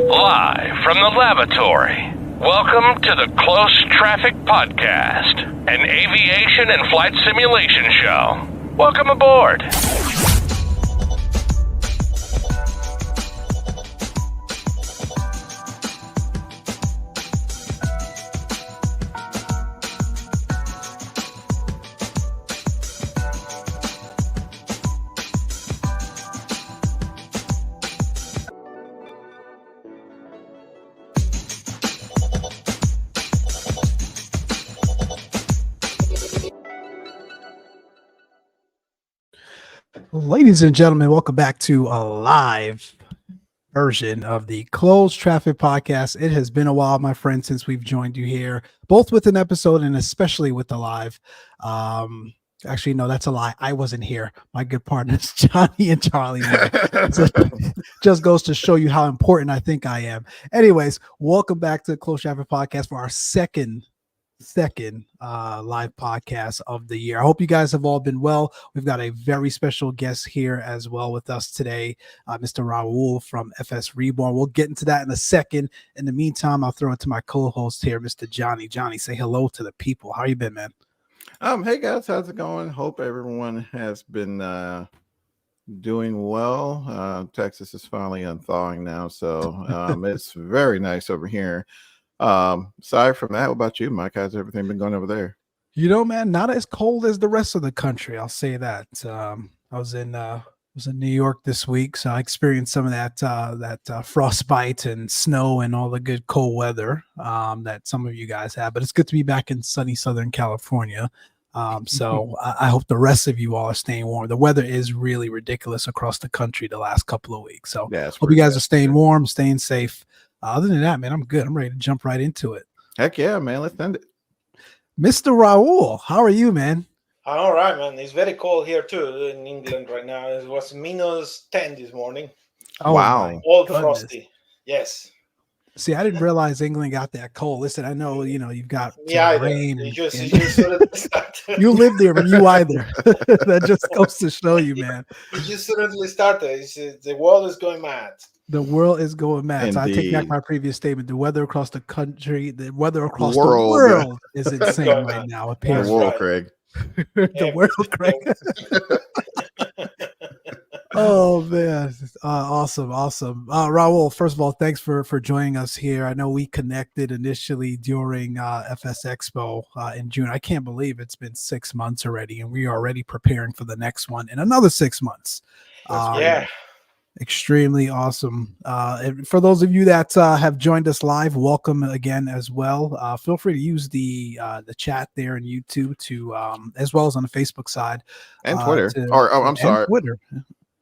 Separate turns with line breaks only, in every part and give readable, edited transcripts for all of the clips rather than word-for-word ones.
Live from the lavatory. Welcome to the Close Traffic Podcast, an aviation and flight simulation show. Welcome aboard.
Ladies and gentlemen, welcome back to a live version of the Closed Traffic Podcast. It has been a while, my friend, since we've joined you here, both with an episode and especially with the live. Actually, no, that's a lie. I wasn't here. My good partners, Johnny and Charlie. So, just goes to show you how important I think I am. Anyways, welcome back to the Closed Traffic Podcast for our second live podcast of the year. I hope you guys have all been well. We've got a very special guest here as well with us today, Mr. Raul from FS Reborn. We'll get into that in a second. In the meantime, I'll throw it to my co-host here, Mr. Johnny. Johnny, say hello to the people. How you been, man?
Hey guys, how's it going? Hope everyone has been doing well. Texas is finally unthawing now, so it's very nice over here. Aside from that, what about you, Mike? How's everything been going over there?
You know, man, not as cold as the rest of the country. I'll say that. I was in New York this week, so I experienced some of that frostbite and snow and all the good cold weather that some of you guys have. But it's good to be back in sunny Southern California. So I hope the rest of you all are staying warm. The weather is really ridiculous across the country the last couple of weeks. So
yeah,
hope you guys are staying warm, staying safe. Other than that, man, I'm good. I'm ready to jump right into it.
Heck yeah, man. Let's end it.
Mr. Raul, how are you, man?
I'm all right, man. It's very cold here, too, in England right now. It was -10 this morning.
Oh,
wow.
All frosty. Yes.
See, I didn't realize England got that cold. Listen, I know, you've got rain. You live there, but you either. That just goes to show you, man.
It just suddenly started. The world is going mad.
The world is going mad.
Indeed.
So I take back my previous statement. The weather across the country, the weather across the world is insane right now.
The world, Craig.
The world, Craig. Oh man, awesome. Raul, first of all, thanks for joining us here. I know we connected initially during FS Expo in June. I can't believe it's been 6 months already, and we are already preparing for the next one in another 6 months.
Yeah.
Extremely awesome. For those of you that have joined us live, welcome again as well. Feel free to use the chat there in YouTube to as well as on the Facebook side
and Twitter.
Twitter.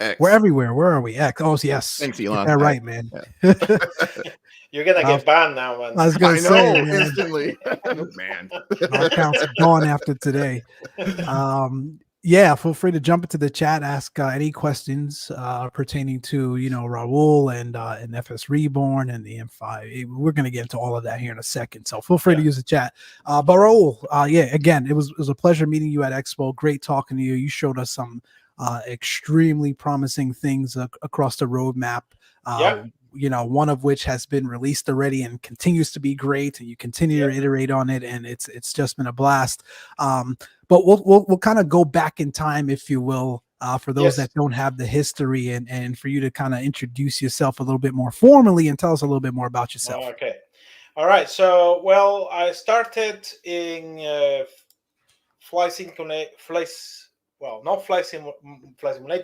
X.
We're everywhere. Where are we? X. Oh yes.
Thanks, Elon.
Get that right, man.
Yeah. You're gonna get banned now, man.
I was gonna say,
instantly. Man,
our accounts are gone after today. Yeah, feel free to jump into the chat, ask any questions pertaining to Raul and FS Reborn and the M5. We're going to get into all of that here in a second, so feel free to use the chat. But Raul, again, it was a pleasure meeting you at Expo. Great talking to you. You showed us some extremely promising things across the roadmap. One of which has been released already and continues to be great, and you continue to iterate on it, and it's just been a blast. But we'll kind of go back in time, if you will, for those that don't have the history, and for you to kind of introduce yourself a little bit more formally and tell us a little bit more about yourself.
Okay. All right. So, I started in flight simulator.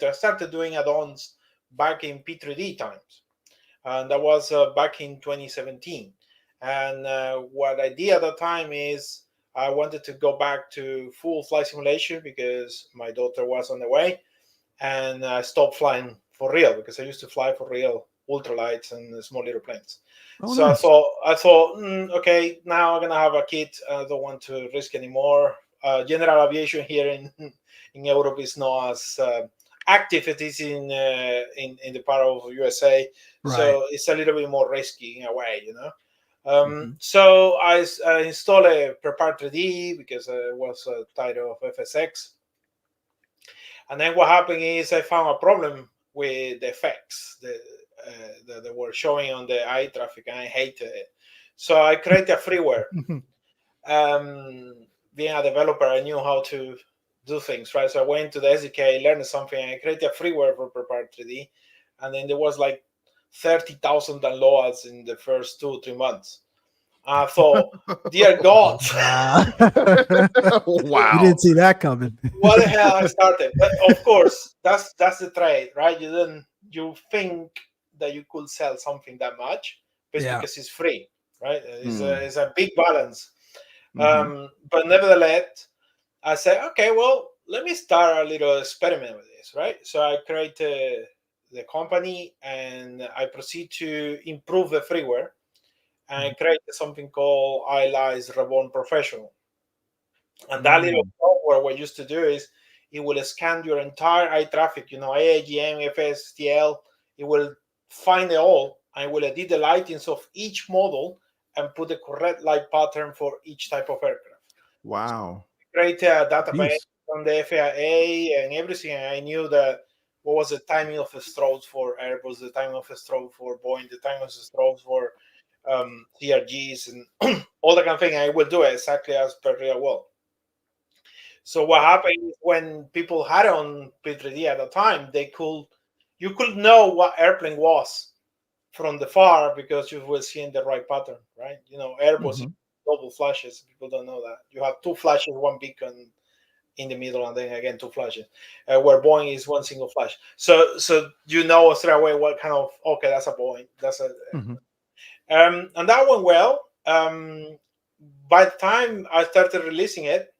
I started doing add-ons back in P3D times. And that was back in 2017. And what I did at that time is I wanted to go back to full flight simulation because my daughter was on the way. And I stopped flying for real because I used to fly for real ultralights and small little planes.
Oh,
so
nice.
I thought, okay, now I'm going to have a kid. I don't want to risk anymore. General aviation here in Europe is not as active it is in the part of USA, right. So it's a little bit more risky in a way, So I installed a Prepare 3D because I was tired of FSX, and then what happened is I found a problem with the effects. that they were showing on the air traffic, and I hated it. So I created a freeware. Being a developer, I knew how to do things, right? So I went to the SDK, learned something, and I created a freeware for Prepare 3D. And then there was like 30,000 downloads in the first 2-3 months. I thought, dear God,
Wow.
You didn't see that coming.
what the hell I started? But of course, that's the trade, right? You think that you could sell something that much, but it's because it's free, right? It's a big balance. But nevertheless, I said, okay, well, let me start a little experiment with this, right? So I created the company and I proceed to improve the freeware. And I created something called FS Reborn Professional. And that little software, what it used to do is it will scan your entire eye traffic, AAGM, FSTL. It will find it all and it will edit the lightings of each model and put the correct light pattern for each type of aircraft.
Wow.
Create a database on the FAA and everything. And I knew that what was the timing of the strobes for Airbus, the timing of the strobe for Boeing, the timing of the strobes for CRGs, and all that kind of thing. I will do it exactly as per real world. So what happened is when people had it on P3D at the time, you could know what airplane was from the far because you were seeing the right pattern, right? Airbus double flashes. People don't know that. You have two flashes, one beacon in the middle, and then again two flashes. Where Boeing is one single flash. So you know straight away what kind of, okay, that's a Boeing. That's a and that went well. By the time I started releasing it,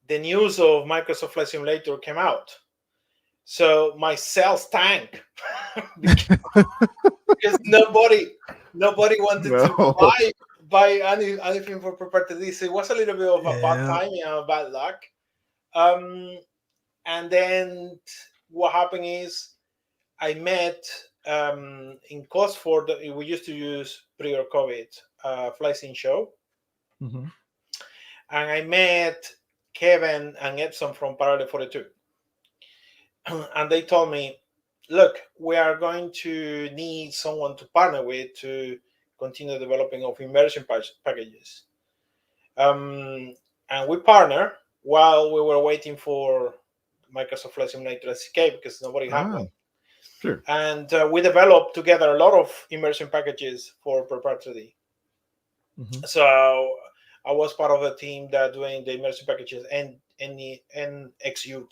the news of Microsoft Flight Simulator came out. So my sales tanked because nobody wanted to buy anything for Prepare 3D. So it was a little bit of a bad timing and bad luck. And then what happened is I met in Cosford. We used to use prior COVID Flight Sim show, and I met Kevin and Epson from Parallel 42. And they told me, look, we are going to need someone to partner with to continue developing of immersion packages. And we partner while we were waiting for Microsoft Flight Simulator SDK because nobody had one.
Sure.
And we developed together a lot of immersion packages for Prepare 3D. So I was part of the team that doing the immersion packages and NXU2,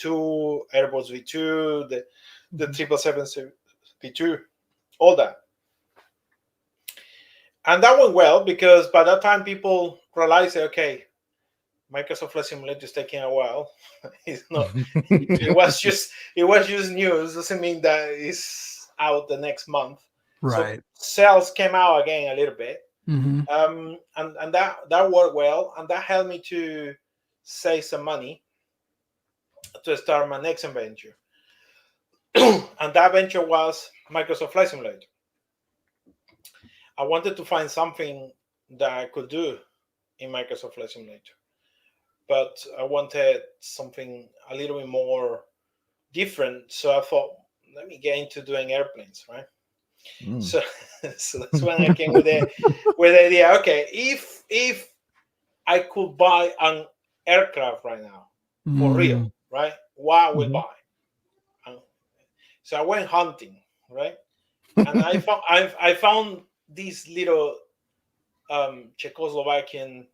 Airbus V2, the 777 V2, all that. And that went well because by that time people realized, okay, Microsoft Flight Simulator is taking a while. It's not. it was just news. Doesn't mean that it's out the next month.
Right.
So sales came out again a little bit. And that worked well, and that helped me to save some money to start my next venture. And that venture was Microsoft Flight Simulator. I wanted to find something that I could do in Microsoft Flight Simulator, but I wanted something a little bit more different. So I thought, let me get into doing airplanes, right? So that's when I came with the idea. Okay, if I could buy an aircraft right now for real, right? What I would buy. So I went hunting, right? And I found this little Czechoslovakian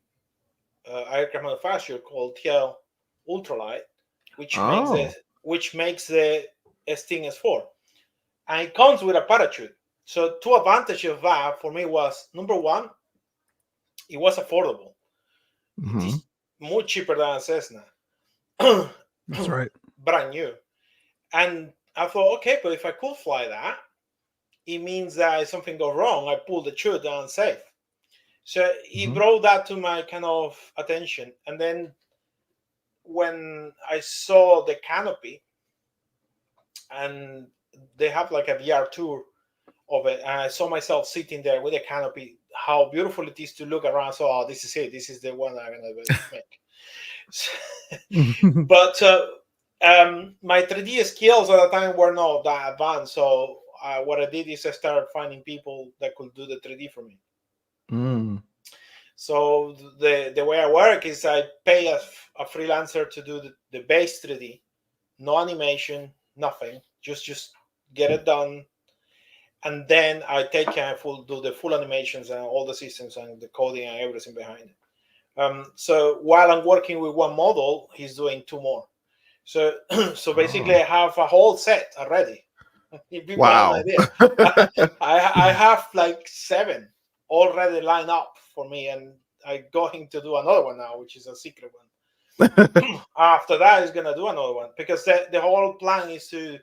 aircraft manufacturer called TL Ultralight, which makes the Sting S4, and it comes with a parachute. So two advantages of that for me was, number one, it was affordable. It is much cheaper than a Cessna.
That's right.
Brand new. And I thought, okay, but if I could fly that, it means that if something goes wrong, I pull the chute down safe. So it brought that to my kind of attention. And then when I saw the canopy, and they have like a VR tour of it, and I saw myself sitting there with a canopy, how beautiful it is to look around. So, oh, this is it. This is the one I'm going to make. But my 3D skills at the time were not that advanced. So what I did is I started finding people that could do the 3D for me.
Mm.
So the way I work is I pay a freelancer to do the base 3D, no animation, nothing, just get it done, and then I take care do the full animations and all the systems and the coding and everything behind it. So while I'm working with one model, he's doing two more. So so basically, I have a whole set already. If you
Wow.
have an idea, I have like 7 already lined up for me, and I'm going to do another one now, which is a secret one. After that, is gonna do another one because the whole plan is to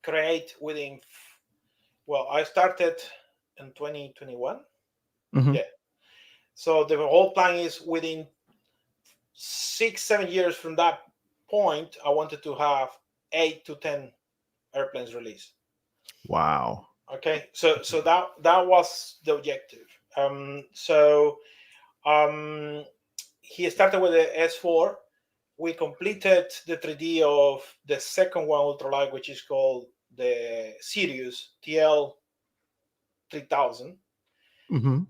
create within. Well, I started in 2021.
Mhm.
Yeah. So the whole plan is within 6-7 years from that point, I wanted to have 8 to 10 airplanes released.
Wow.
Okay, so that was the objective. He started with the S4. We completed the 3D of the second one ultralight, which is called the Sirius TL 3000.
Mm-hmm.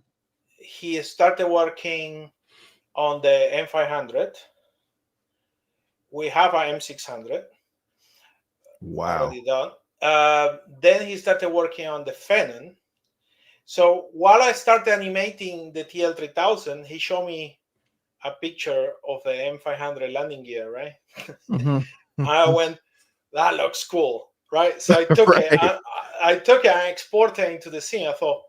He started working on the M500. We have an M600
Wow.
already done. Then he started working on the Phenom. So while I started animating the TL3000, he showed me a picture of the M500 landing gear, right?
Mm-hmm.
I went, that looks cool, right? So I took
Right.
it. I took it and exported it into the scene. I thought,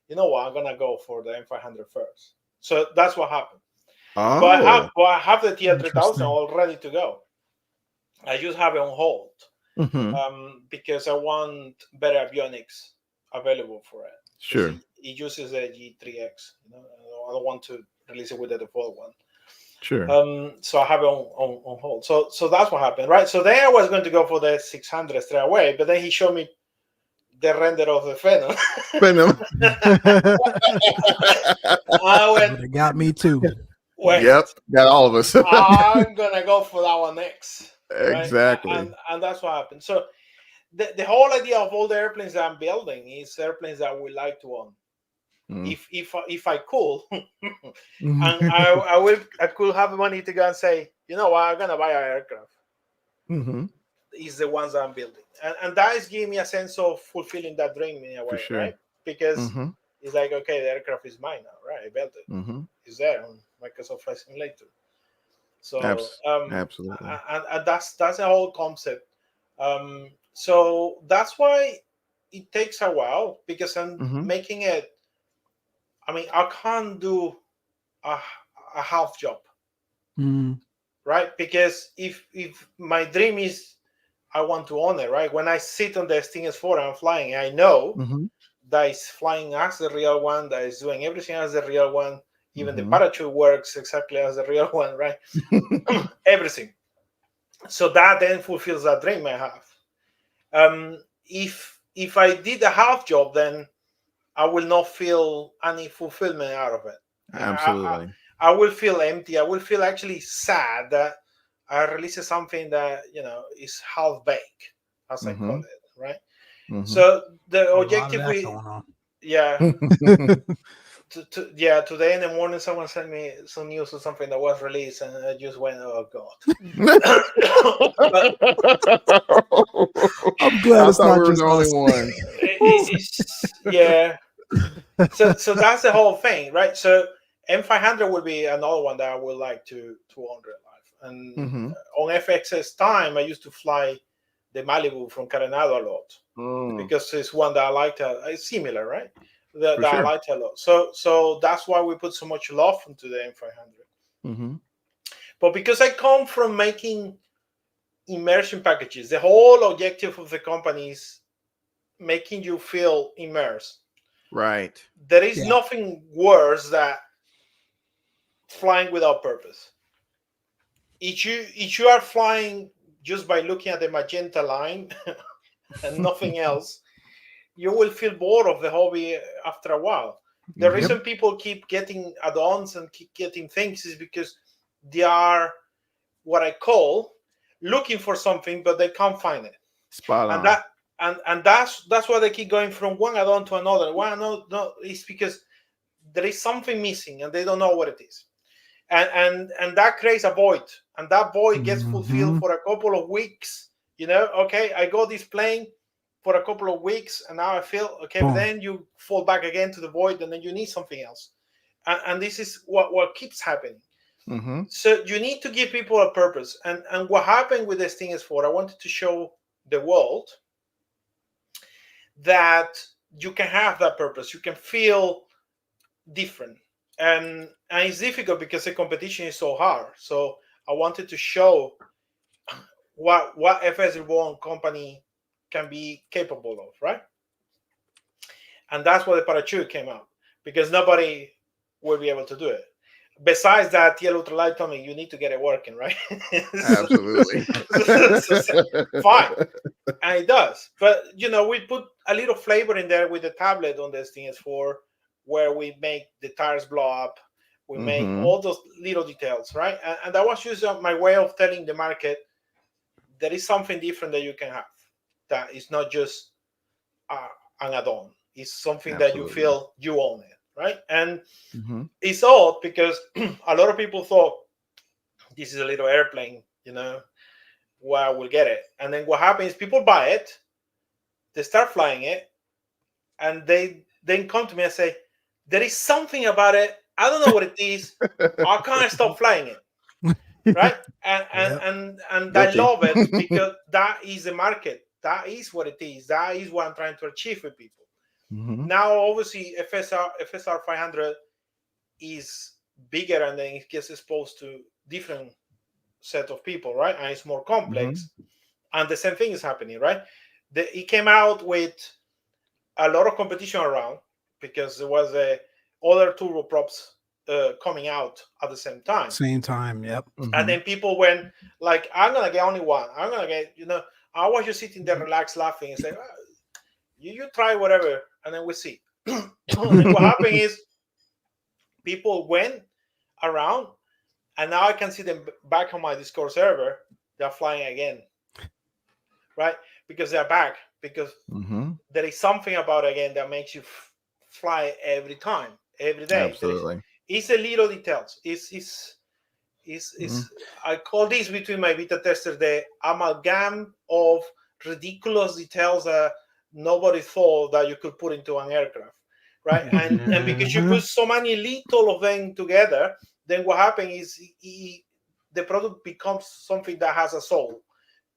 you know what, I'm gonna go for the M500 first. So that's what happened.
Oh.
But I have the TL3000
Interesting.
all ready to go. I just have it on hold
Mm-hmm.
because I want better avionics available for it.
Sure.
It uses a G3X. I don't want to release it with the default one.
Sure.
So I have it on hold. So that's what happened, right? So then I was going to go for the 600 straight away, but then he showed me the render of the Phenom.
Phenom.
I went,
It got me too.
wait,
Yep, got all of us.
I'm gonna go for that one next. Right?
Exactly.
And that's what happened. So the whole idea of all the airplanes that I'm building is airplanes that we like to own.
Mm.
If I could, and I could have money to go and say, you know what, I'm gonna buy an aircraft.
Mm-hmm.
Is the ones that I'm building, and that is giving me a sense of fulfilling that dream in a way,
sure.
right? Because
Mm-hmm.
it's like, okay, the aircraft is mine now, right? I built it.
Mm-hmm.
It's there on Microsoft Flight Simulator. So
Absolutely.
and that's the whole concept. So that's why it takes a while because I'm
Mm-hmm.
making it. I mean, I can't do a half job,
Mm.
right? Because if my dream is I want to own it, right? When I sit on the Sting S4 and I'm flying, I know
Mm-hmm.
that is flying as the real one, that is doing everything as the real one. Even the
Mm-hmm.
parachute works exactly as the real one, right? Everything. So that then fulfills that dream I have. If I did a half job, then I will not feel any fulfillment out of it.
Absolutely.
I will feel empty. I will feel actually sad that I released something that is half baked, as I
Mm-hmm.
call it, right?
Mm-hmm.
So the
A lot of
objective
that going on.
yeah. Today in the morning someone sent me some news of something that was released and I just went, oh god.
I'm glad
I
it's
thought
not
we were
just
the only
us.
one.
Yeah. So that's the whole thing, right? So M500 would be another one that I would like to own real life. And
Mm-hmm.
on FX's time, I used to fly the Malibu from Carenado a lot because it's one that I liked. It's similar, right? That I liked a lot. So that's why we put so much love into the M500.
Mm-hmm.
But because I come from making immersion packages, the whole objective of the company is making you feel immersed.
Right.
There is nothing worse than flying without purpose. If you are flying just by looking at the magenta line and nothing else, you will feel bored of the hobby after a while. The reason people keep getting add-ons and keep getting things is because they are what I call looking for something, but they can't find it.
Spot on.
And and that's why they keep going from one add-on to another. No, it's because there is something missing and they don't know what it is, and that creates a void, and that void gets fulfilled for a couple of weeks. Okay, I got this plane for a couple of weeks, and now I feel okay. But then you fall back again to the void, and then you need something else, and this is what keeps happening. So you need to give people a purpose, and what happened with this thing is I wanted to show the world that you can have that purpose. You can feel different, and it's difficult because the competition is so hard. So I wanted to show what FS Reborn company can be capable of, right? And that's why the parachute came out, because nobody will be able to do it. Besides that, TL Ultralight told me you need to get it working, right?
Absolutely.
Fine. And it does. But, we put a little flavor in there with the tablet on this thing where we make the tires blow up. We make all those little details, right? And that was just my way of telling the market there is something different that you can have. That is not just an add-on. It's something that you feel you own it, right? And it's odd because a lot of people thought this is a little airplane, where I will get it. And then what happens, people buy it, they start flying it, and they then come to me and say, there is something about it. I don't know what it is. I can't stop flying it. Right? And I love it because that is the market. That is what it is. That is what I'm trying to achieve with people. Now, obviously, FSR 500 is bigger, and then it gets exposed to different set of people, right? And it's more complex. And the same thing is happening, right? It came out with a lot of competition around because there was other turboprops coming out at the same time.
Yep.
And then people went like, I'm gonna get only one. I'm gonna get, I was just sitting there relaxed laughing and say, you try whatever, and then we see. And what happened is people went around, and now I can see them back on my Discord server. They're flying again, right? Because they're back. Because there is something about it again that makes you fly every time, every day.
Absolutely.
It's a little details. I call this between my beta testers the amalgam of ridiculous details that nobody thought that you could put into an aircraft, right? And because you put so many little of them together, then what happens is the product becomes something that has a soul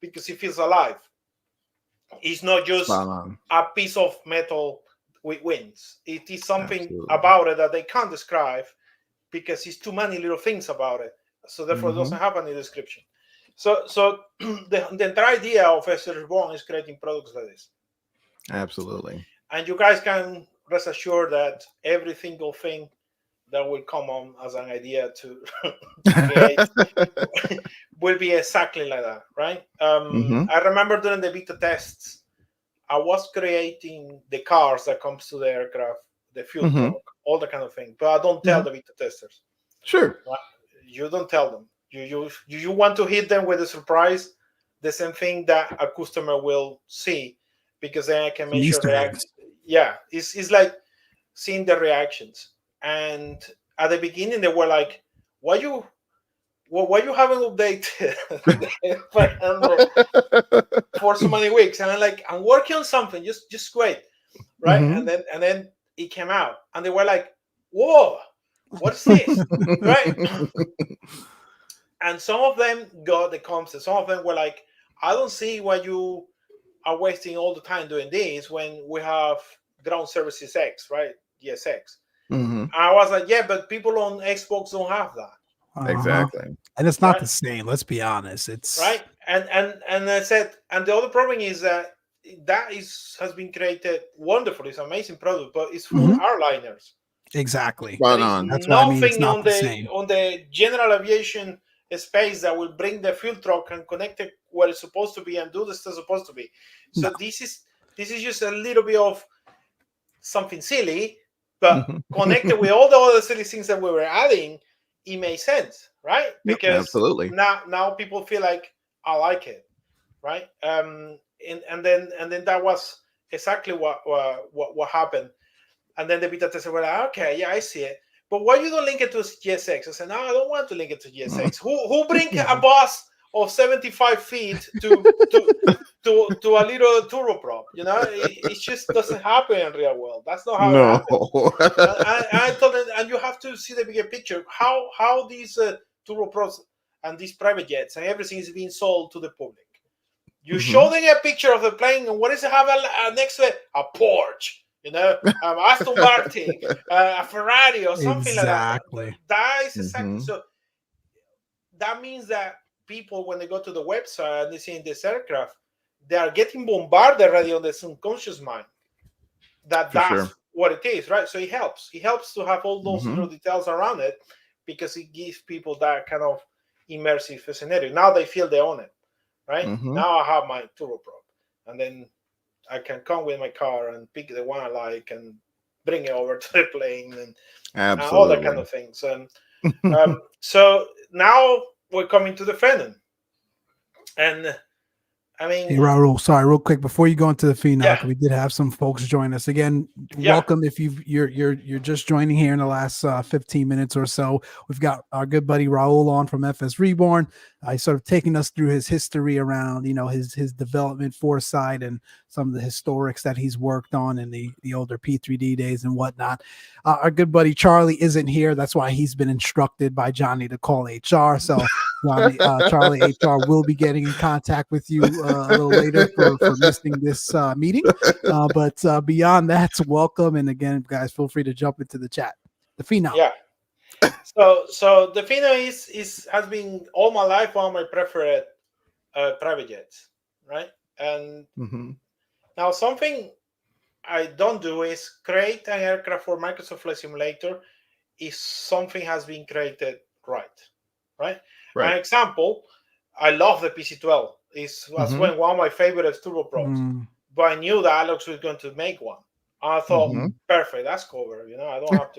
because it feels alive. It's not just a piece of metal with wings. It is something about it that they can't describe because it's too many little things about it. So therefore, it doesn't have any description. So the entire idea of FS Reborn is creating products like this.
Absolutely.
And you guys can rest assured that every single thing that will come on as an idea to create will be exactly like that, right? I remember during the beta tests, I was creating the cars that comes to the aircraft, the fuel truck, all that kind of thing. But I don't tell the beta testers.
Sure.
Right? You don't tell them. You want to hit them with a surprise, the same thing that a customer will see, because then I can make sure react. Yeah, it's like seeing the reactions. And at the beginning, they were like, "Why you haven't updated for so many weeks?" And I'm like, "I'm working on something. Just wait, right?" And then it came out, and they were like, "Whoa, what's this?" Right? And some of them got the concept. Some of them were like, "I don't see why you are wasting all the time doing this when we have Ground Services X, right? GSX." I was like, "Yeah, but people on Xbox don't have that."
Exactly.
And it's not the same. Let's be honest. It's
right. And I said, and the other problem is that has been created wonderfully. It's an amazing product, but it's for airliners.
Exactly.
Right on.
That's what I mean. It's not
on
the same.
On the general aviation space that will bring the fuel truck and connect it where it's supposed to be and do the stuff supposed to be. So this is just a little bit of something silly, but connected with all the other silly things that we were adding, it made sense, right? Because
absolutely.
now people feel like I like it, right? and then that was exactly what happened. And then the beta tester were like, okay, yeah, I see it. But why you don't link it to GSX? I said, no, I don't want to link it to GSX. Who bring a bus of 75 feet to a little turboprop? It just doesn't happen in real world. That's not how it happens. I told them, and you have to see the bigger picture. How these turboprops and these private jets and everything is being sold to the public. You show them a picture of the plane, and what does it have next to it? A Porsche. Aston Martin, a Ferrari, or something
exactly.
like that. That is exactly so. That means that people, when they go to the website and they see this aircraft, they are getting bombarded already on the subconscious mind. That's what it is, right? So it helps. It helps to have all those little details around it because it gives people that kind of immersive scenario. Now they feel they own it, right? Now I have my turboprop, and then I can come with my car and pick the one I like and bring it over to the plane and all that kind of things. So now we're coming to the Phenom. And I mean,
hey, Raul, sorry, real quick before you go into the Phenom, we did have some folks join us again. Welcome if you're just joining here in the last 15 minutes or so. We've got our good buddy Raul on from FS Reborn. He's sort of taking us through his history around, his development foresight and some of the historics that he's worked on in the older P3D days and whatnot. Our good buddy Charlie isn't here. That's why he's been instructed by Johnny to call HR. So Charlie HR will be getting in contact with you a little later for missing this meeting. But beyond that, welcome. And again, guys, feel free to jump into the chat. The Phenom.
Yeah. So the Phenom has been all my life one of my preferred private jets, right? And now something I don't do is create an aircraft for Microsoft Flight Simulator if something has been created right? An example, I love the PC-12. It was one of my favorite turboprops, but I knew that Alex was going to make one. I thought, perfect, that's covered. I don't have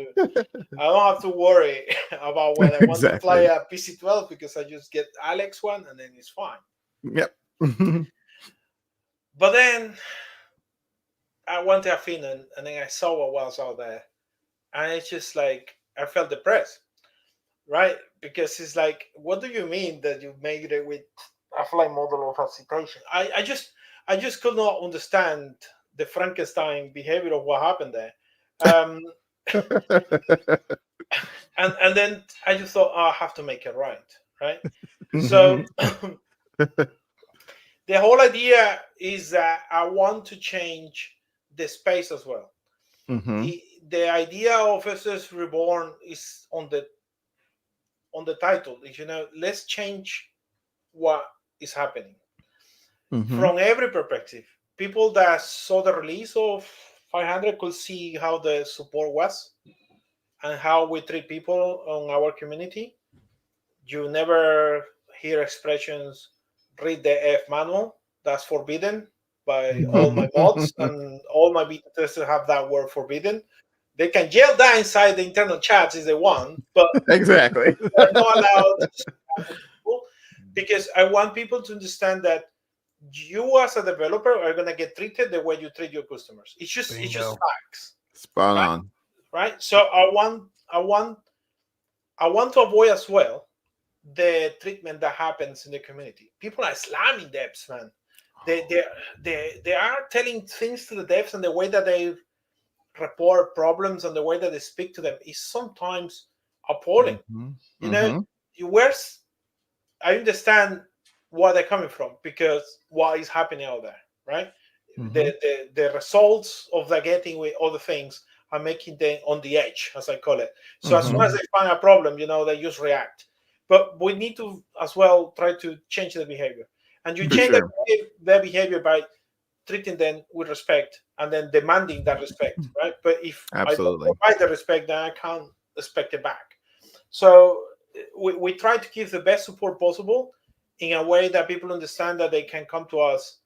to worry about when I want to fly a PC-12 because I just get Alex one and then it's fine.
Yep.
But then I went to a Phenom and then I saw what was out there, and it's just like I felt depressed, right? Because it's like, what do you mean that you made it with a flight model of a citation? I just could not understand the Frankenstein behavior of what happened there. And then I just thought, I have to make it right? So the whole idea is that I want to change the space as well. The idea of FS Reborn is on the title is, let's change what is happening from every perspective. People that saw the release of 500 could see how the support was and how we treat people on our community. You never hear expressions, read the F manual. That's forbidden by all my mods, and all my beta testers have that word forbidden. They can yell that inside the internal chats if they want, but
exactly,
they're not allowed to, because I want people to understand that you as a developer are going to get treated the way you treat your customers. It's just facts.
Spot on.
Right. So I want to avoid as well the treatment that happens in the community. People are slamming devs, man. They are telling things to the devs, and the way that they report problems and the way that they speak to them is sometimes appalling. I understand where they're coming from, because what is happening out there, right? The results of the getting with other things are making them on the edge, as I call it. So as soon as they find a problem, they just react. But we need to as well try to change the behavior. And you change their behavior by treating them with respect and then demanding that respect, right? But if I don't provide the respect, then I can't expect it back. So we try to give the best support possible in a way that people understand that they can come to us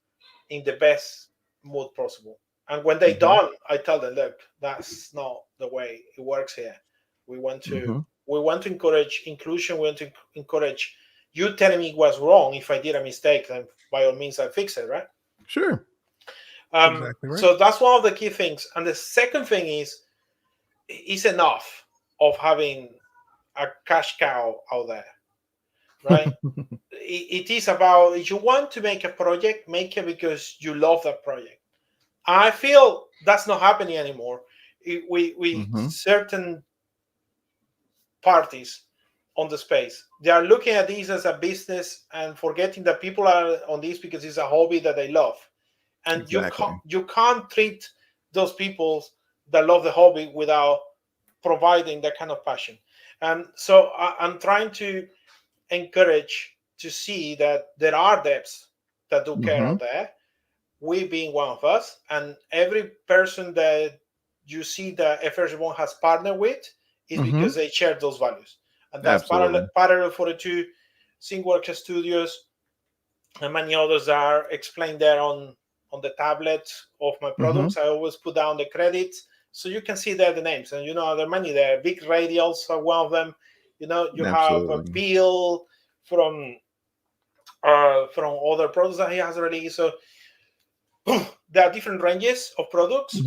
in the best mood possible. And when they don't, I tell them, look, that's not the way it works here. We want to encourage inclusion. We want to encourage you telling me what's wrong. If I did a mistake, then by all means I fix it, right?
Sure.
Exactly right.
So that's one of the key things. And the second thing is, it's enough of having a cash cow out there, right? It is about, if you want to make a project, make it because you love that project. I feel that's not happening anymore. We certain parties on the space, they are looking at this as a business and forgetting that people are on this because it's a hobby that they love, and
Exactly.
you can't treat those people that love the hobby without providing that kind of passion. And so I'm trying to encourage to see that there are devs that do care out there, we being one of us, and every person that you see that FS Reborn has partnered with is because they share those values. And that's parallel 42, ThinkWorks Studios, and many others are explained there on the tablet of my products. I always put down the credits so you can see there the names. And there are many there. Big Radials are one of them. You have a Bill from other products that he has released. So there are different ranges of products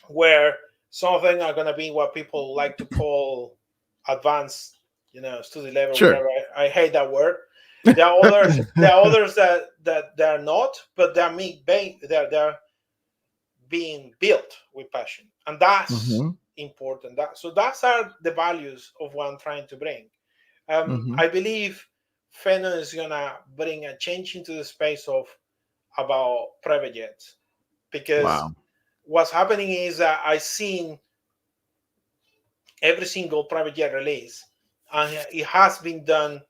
where some of them are going to be what people like to call advanced, study level, whatever. I hate that word. There are others. There are others that they're not, but they're being built with passion, and that's important. So that's are the values of what I'm trying to bring. I believe Fennon is gonna bring a change into the space of about private jets, because what's happening is that I've seen every single private jet release, and it has been done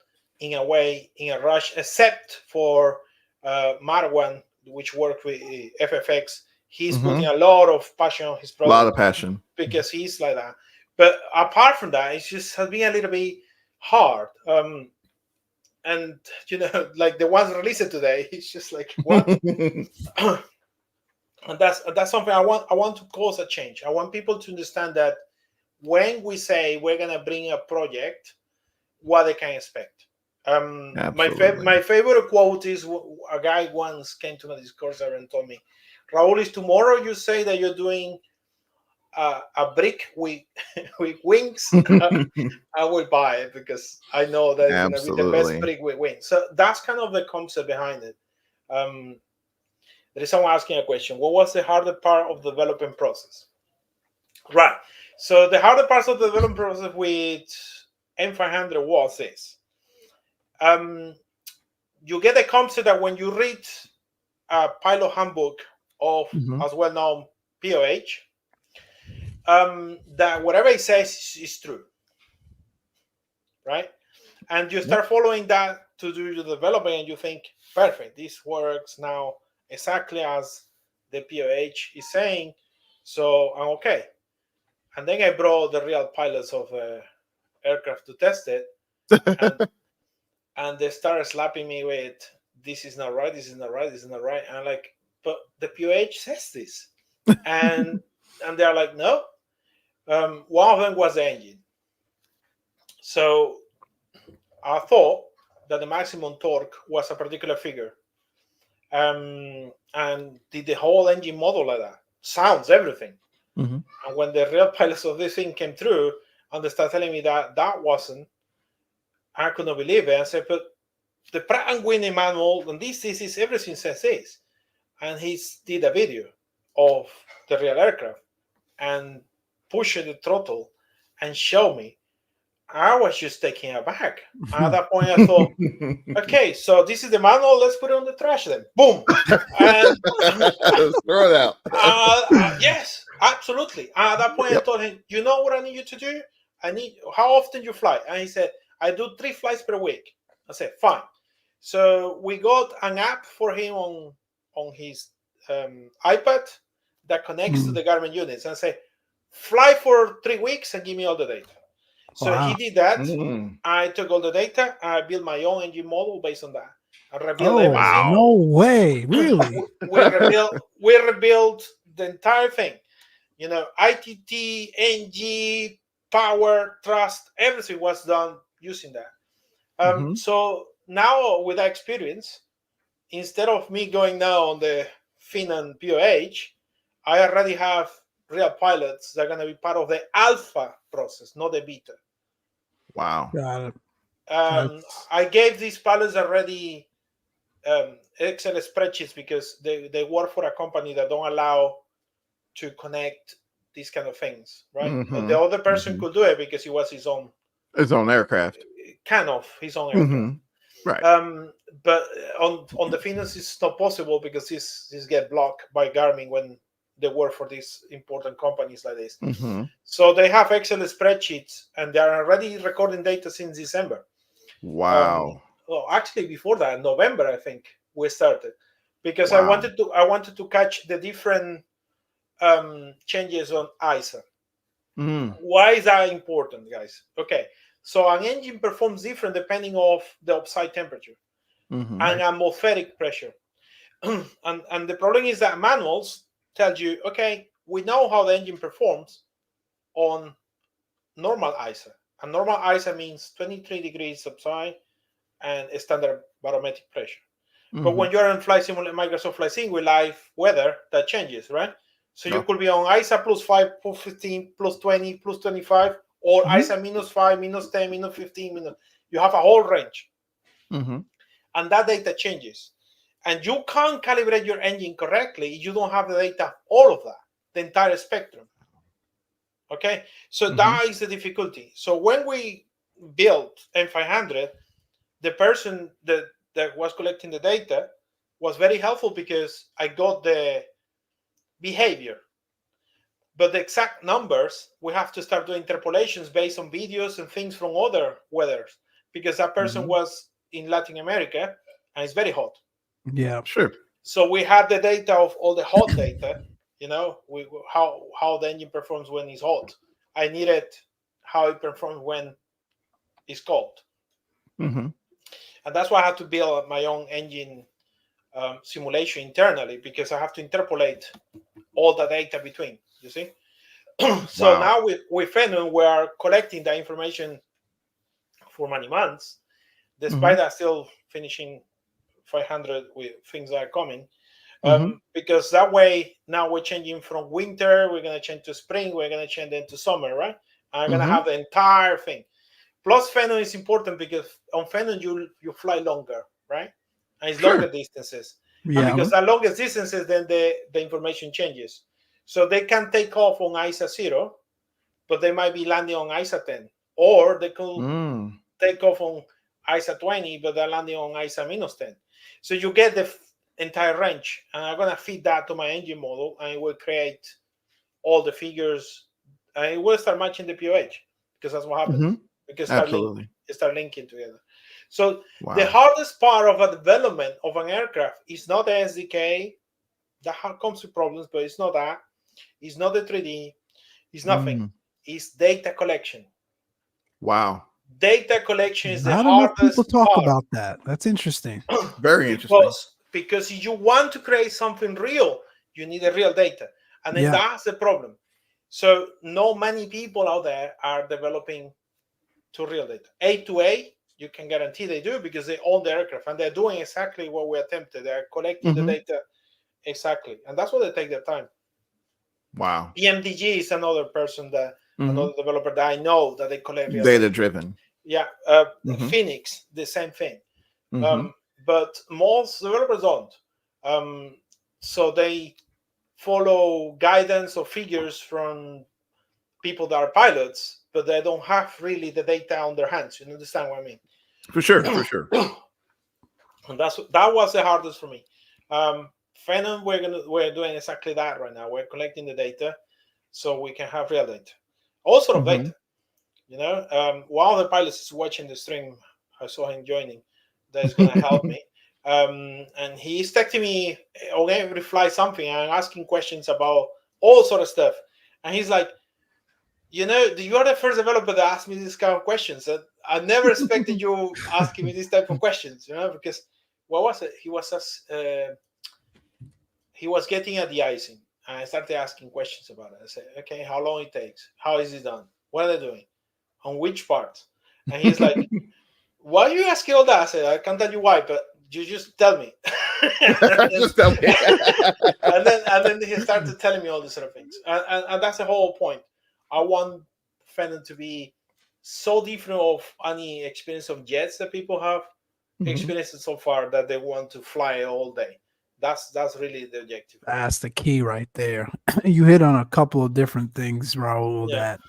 in a rush, except for Marwan, which worked with FFX. He's putting a lot of passion on his product.
A lot of passion.
Because he's like that. But apart from that, it just has been a little bit hard. And, like the ones released today, it's just like, what? And that's something I want to cause a change. I want people to understand that when we say we're going to bring a project, what they can expect. My favorite quote is, a guy once came to my Discord server and told me, Raul, is tomorrow you say that you're doing a brick with wings, I will buy it, because I know that it's going to be the best brick with wings. So that's kind of the concept behind it. There is someone asking a question. What was the harder part of the development process? Right. So the harder parts of the development process with M500 was this. You get the concept that when you read a pilot handbook of as well known POH, that whatever it says is true, right? And you start following that to do your development, and you think, perfect, this works now exactly as the POH is saying, so I'm okay. And then I brought the real pilots of aircraft to test it, and they started slapping me with, this is not right, this is not right, this is not right. And I'm like, but the POH says this. and they're like, no. One of them was the engine. So I thought that the maximum torque was a particular figure. And did the whole engine model like that. Sounds, everything. And when the real pilots of this thing came through and they started telling me that wasn't, I couldn't believe it. I said, but the Pratt & Whitney manual, and this is everything says this. And he did a video of the real aircraft and pushing the throttle and show me. I was just taken aback. At that point, I thought, okay, so this is the manual. Let's put it on the trash then. Boom. And
let's throw it out.
Yes, absolutely. At that point, I told him, you know what I need you to do? How often you fly? And he said, I do 3 flights per week. I said, fine. So we got an app for him on his iPad that connects to the Garmin units, and I say, fly for 3 weeks and give me all the data. So he did that. I took all the data. I built my own engine model based on that. I rebuilt everything.
Wow. No way. Really?
we rebuilt the entire thing. ITT, NG, power, thrust, everything was done using that. So now with that experience instead of me going now on the Finan POH, I already have real pilots that are going to be part of the alpha process, not the beta.
Wow.
Got it.
I gave these pilots already Excel spreadsheets because they work for a company that don't allow to connect these kind of things, right?
Mhm.
The other person could do it because he was his own
aircraft.
Kind of his own aircraft.
Mhm. Right.
But on the Finas, it's not possible because this get blocked by Garmin when they work for these important companies like this.
Mhm.
So they have Excel spreadsheets, and they are already recording data since December.
Wow.
Well, actually, before that, November, I think we started because
Wow.
I wanted to catch the different changes on ISA.
Mm.
Why is that important, guys? Okay, so an engine performs different depending on the outside temperature
Mhm.
and atmospheric pressure. and the problem is that manuals tell you, okay, we know how the engine performs on normal ISA. And normal ISA means 23 degrees outside and a standard barometric pressure. But when you're in Flight Simulator, Microsoft Flight Sim with live weather, that changes, right? So you could be on ISA +5, +15, +20, +25, or ISA -5, -10, -15, you have a whole range. And that data changes. And you can't calibrate your engine correctly if you don't have the data, all of that, the entire spectrum. Okay, so that is the difficulty. So when we built M500, the person that was collecting the data was very helpful because I got the behavior. But the exact numbers, we have to start doing interpolations based on videos and things from other weathers because that person was in Latin America and it's very hot.
Yeah,
sure.
So we had the data of all the hot data, you know, how the engine performs when it's hot. I needed how it performs when it's cold. And that's why I had to build my own engine simulation internally because I have to interpolate all the data between, you see. So now with Phenom, we are collecting the information for many months, despite that still finishing 500 with things that are coming. Because that way now we're changing from winter, we're going to change to spring, we're going to change into summer, right? And I'm going to have the entire thing. Plus Phenom is important because on Phenom you fly longer, right? And it's longer distances. And because the longest distances, then the information changes. So they can take off on ISA 0, but they might be landing on ISA 10. Or they could take off on ISA 20, but they're landing on ISA -10. So you get the entire range. And I'm going to feed that to my engine model, and it will create all the figures. And it will start matching the POH, because that's what happens. Because start linking together. So the hardest part of a development of an aircraft is not the SDK. That comes with problems, but it's not that. It's not the 3D. It's nothing. It's data collection.
Wow.
Data collection is the
I don't know if people
hardest
talk
part.
about that. That's interesting.
Very interesting.
Because if you want to create something real, you need the real data. And then that's the problem. So not many people out there are developing to real data. A2A, you can guarantee they do because they own the aircraft and they're doing exactly what we attempted. They're collecting the data exactly. And that's what they take their time.
Wow.
PMDG is another person another developer that I know that they collect real
data driven.
Yeah. Phoenix, the same thing. But most developers don't. So they follow guidance or figures from people that are pilots, but they don't have really the data on their hands. You understand what I mean?
For sure, for sure.
And that was the hardest for me. Phenom, we're doing exactly that right now. We're collecting the data so we can have real data, all sort of data. You know, one of the pilots is watching the stream. I saw him joining. That is going to help me. And he's texting me on every flight something and asking questions about all sort of stuff. And he's like, you know, you are the first developer that asked me this kind of questions. I never expected you asking me this type of questions, you know, because what was it? He was getting a de-icing. And I started asking questions about it. I said, okay, how long it takes? How is it done? What are they doing? On which parts? And he's like, why are you asking all that? I said, I can't tell you why, but you just tell me.
Just tell me.
and then he started telling me all these sort of things, and that's the whole point. I want Fenton to be so different of any experience of jets that people have experienced so far that they want to fly all day. That's really the objective.
That's the key right there. You hit on a couple of different things, Raul,
Yeah.
that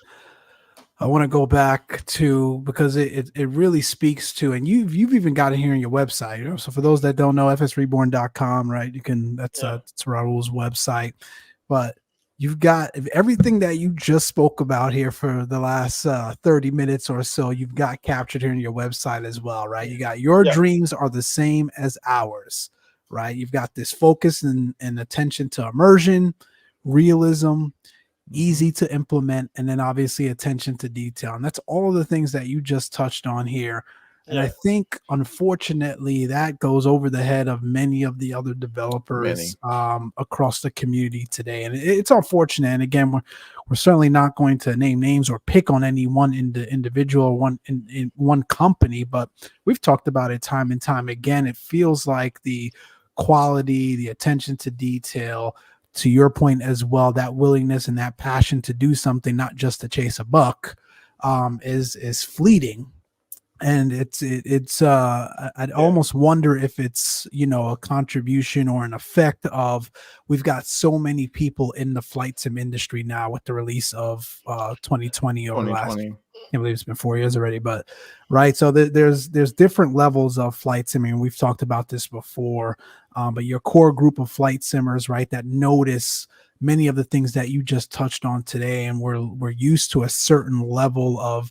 I want to go back to because it really speaks to, and you've even got it here on your website. So for those that don't know, FSReborn.com, right? You can that's Raul's website, but you've got everything that you just spoke about here for the last 30 minutes or so. You've got captured here on your website as well, right? You got your dreams are the same as ours, right? You've got this focus and attention to immersion, realism, easy to implement, and then obviously attention to detail. And that's all of the things that you just touched on here. And I think, unfortunately, that goes over the head of many of the other developers across the community today. And it's unfortunate. And again, we're certainly not going to name names or pick on any one individual, in one company, but we've talked about it time and time again. It feels like the quality, the attention to detail, to your point as well, that willingness and that passion to do something, not just to chase a buck, is fleeting. And I'd almost wonder if it's, a contribution or an effect of we've got so many people in the flight sim industry now with the release of 2020 over the last, I can't believe it's been 4 years already, but right. So there's different levels of flight sim. I mean, we've talked about this before, but your core group of flight simmers, right, that notice many of the things that you just touched on today, and we're used to a certain level of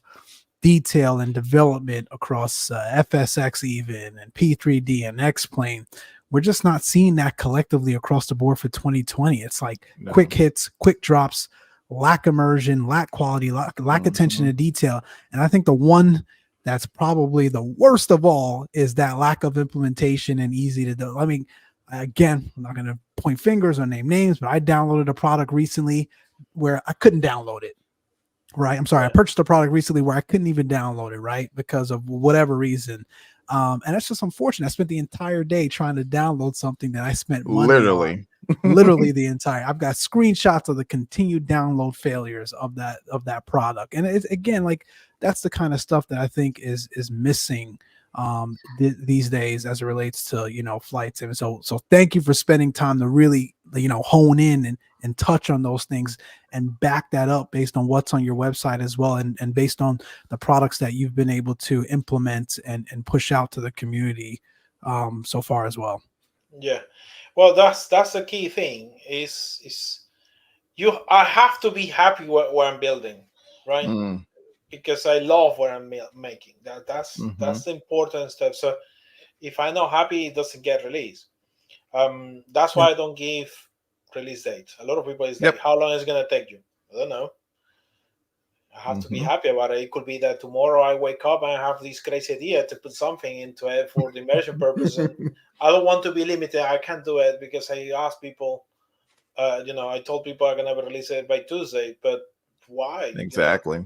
detail and development across FSX even and P3D and X-Plane. We're just not seeing that collectively across the board for 2020. It's like quick hits, quick drops, lack immersion, lack quality, lack attention to detail. And I think the one that's probably the worst of all is that lack of implementation and easy to do. I mean, again, I'm not going to point fingers or name names, but I downloaded a product recently where I couldn't download it. Right. I'm sorry. I purchased a product recently where I couldn't even download it, right? Because of whatever reason. And that's just unfortunate. I spent the entire day trying to download something that I spent money on. Literally the entire. I've got screenshots of the continued download failures of that product. And it's, again, like that's the kind of stuff that I think is missing these days as it relates to, flights. And so thank you for spending time to really, hone in and touch on those things and back that up based on what's on your website as well. And based on the products that you've been able to implement and push out to the community so far as well.
Yeah. Well, that's the key thing is I have to be happy what I'm building, right? Because I love what I'm making. That's the important step. So if I'm not happy, it doesn't get released. That's why I don't give release dates. A lot of people is like, how long is it gonna take you? I don't know. I have to be happy about it. It could be that tomorrow I wake up and I have this crazy idea to put something into it for the immersion purpose. And I don't want to be limited. I can't do it because I asked people. I told people I'm gonna release it by Tuesday, but why?
Exactly.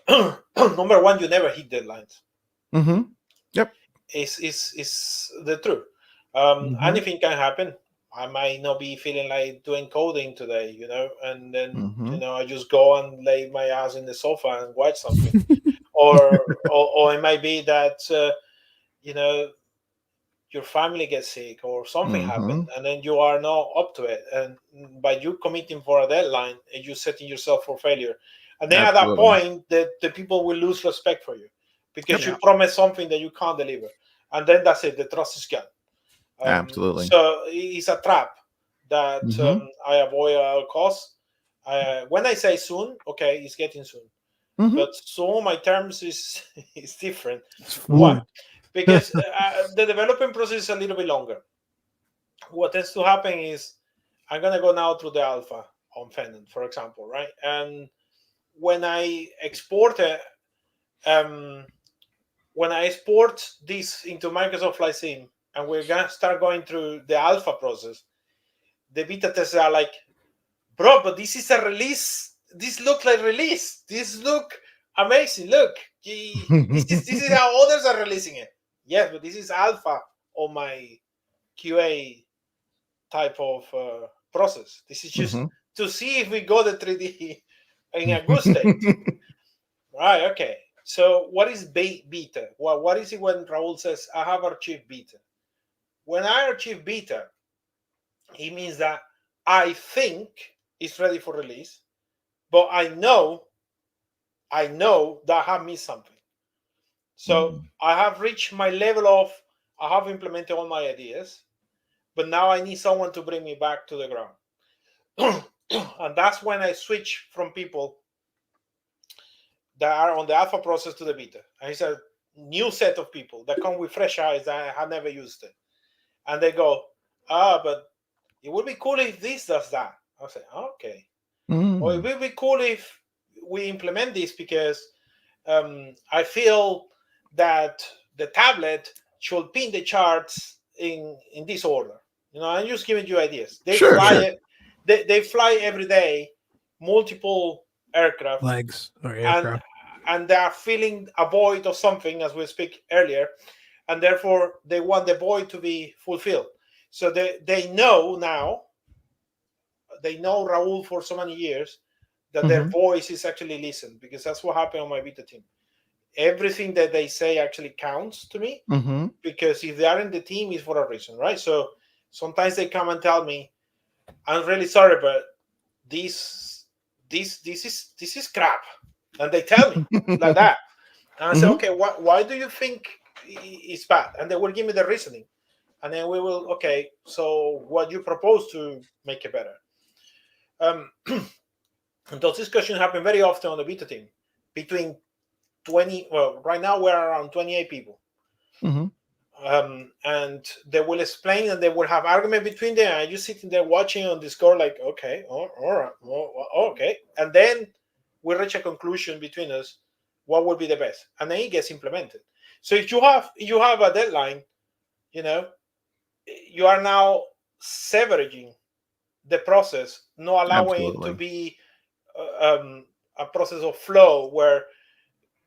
Number one, you never hit deadlines.
Yep.
It's the truth. Anything can happen. I might not be feeling like doing coding today, and then I just go and lay my ass in the sofa and watch something, or it might be that your family gets sick or something happened, and then you are not up to it, and by you committing for a deadline, and you setting yourself for failure, and then at that point, the people will lose respect for you because you promise something that you can't deliver, and then that's it. The trust is gone.
Absolutely.
So it's a trap that I avoid at all costs. When I say soon, okay, it's getting soon. But soon, my terms is different. Why? Because the development process is a little bit longer. What tends to happen is I'm going to go now through the alpha on Fenton, for example, right? And when I export it, when I export this into Microsoft Flight Sim, and we're going to start going through the alpha process, the beta testers are like, bro, but this is a release. This looks like release. This look amazing. Look, this is how others are releasing it. Yes, but this is alpha on my QA type of process. This is just to see if we got the 3D in a good state. Right, okay. So what is beta? What is it when Raul says, I have achieved beta? When I achieve beta, it means that I think it's ready for release, but I know that I have missed something. So I have reached my level of, I have implemented all my ideas, but now I need someone to bring me back to the ground. And that's when I switch from people that are on the alpha process to the beta. And it's a new set of people that come with fresh eyes that have never used it. And they go, but it would be cool if this does that. I'll say, okay. Or it would be cool if we implement this because I feel that the tablet should pin the charts in this order. You know, I'm just giving you ideas. They fly every day, multiple aircraft,
legs or aircraft,
and they are filling a void of something, as we speak earlier, and therefore they want the void to be fulfilled. So they know now. They know Raul for so many years that their voice is actually listened, because that's what happened on my beta team. Everything that they say actually counts to me, because if they are in the team, it's for a reason, right? So sometimes they come and tell me, I'm really sorry, but this is crap. And they tell me like that. And I say, okay, why do you think it's bad? And they will give me the reasoning. And then we will, okay, so what you propose to make it better? And those discussions happen very often on the beta team between 20, well, right now we're around 28 people. And they will explain and they will have argument between them. And you sitting there watching on Discord like, okay, all right, okay. And then we reach a conclusion between us, what would be the best? And then it gets implemented. So if you have a deadline, you know, you are now severing the process, not allowing it to be a process of flow where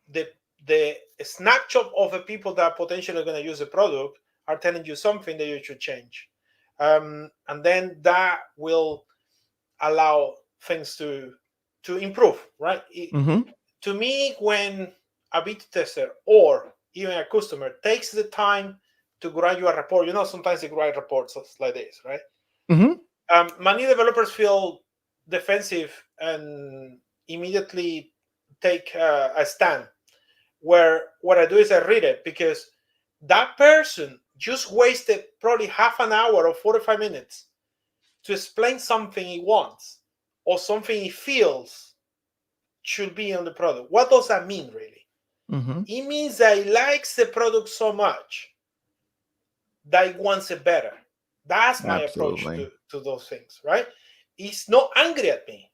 the snapshot of the people that are potentially going to use the product are telling you something that you should change. And then that will allow things to improve, right? To me, when a beta tester or even a customer takes the time to write you a report, you know, sometimes they write reports like this, right? Many developers feel defensive and immediately take a stand, where what I do is I read it, because that person just wasted probably half an hour or 45 minutes to explain something he wants or something he feels should be on the product. What does that mean, really? It means that he likes the product so much that he wants it better. That's my approach to those things, right? He's not angry at me.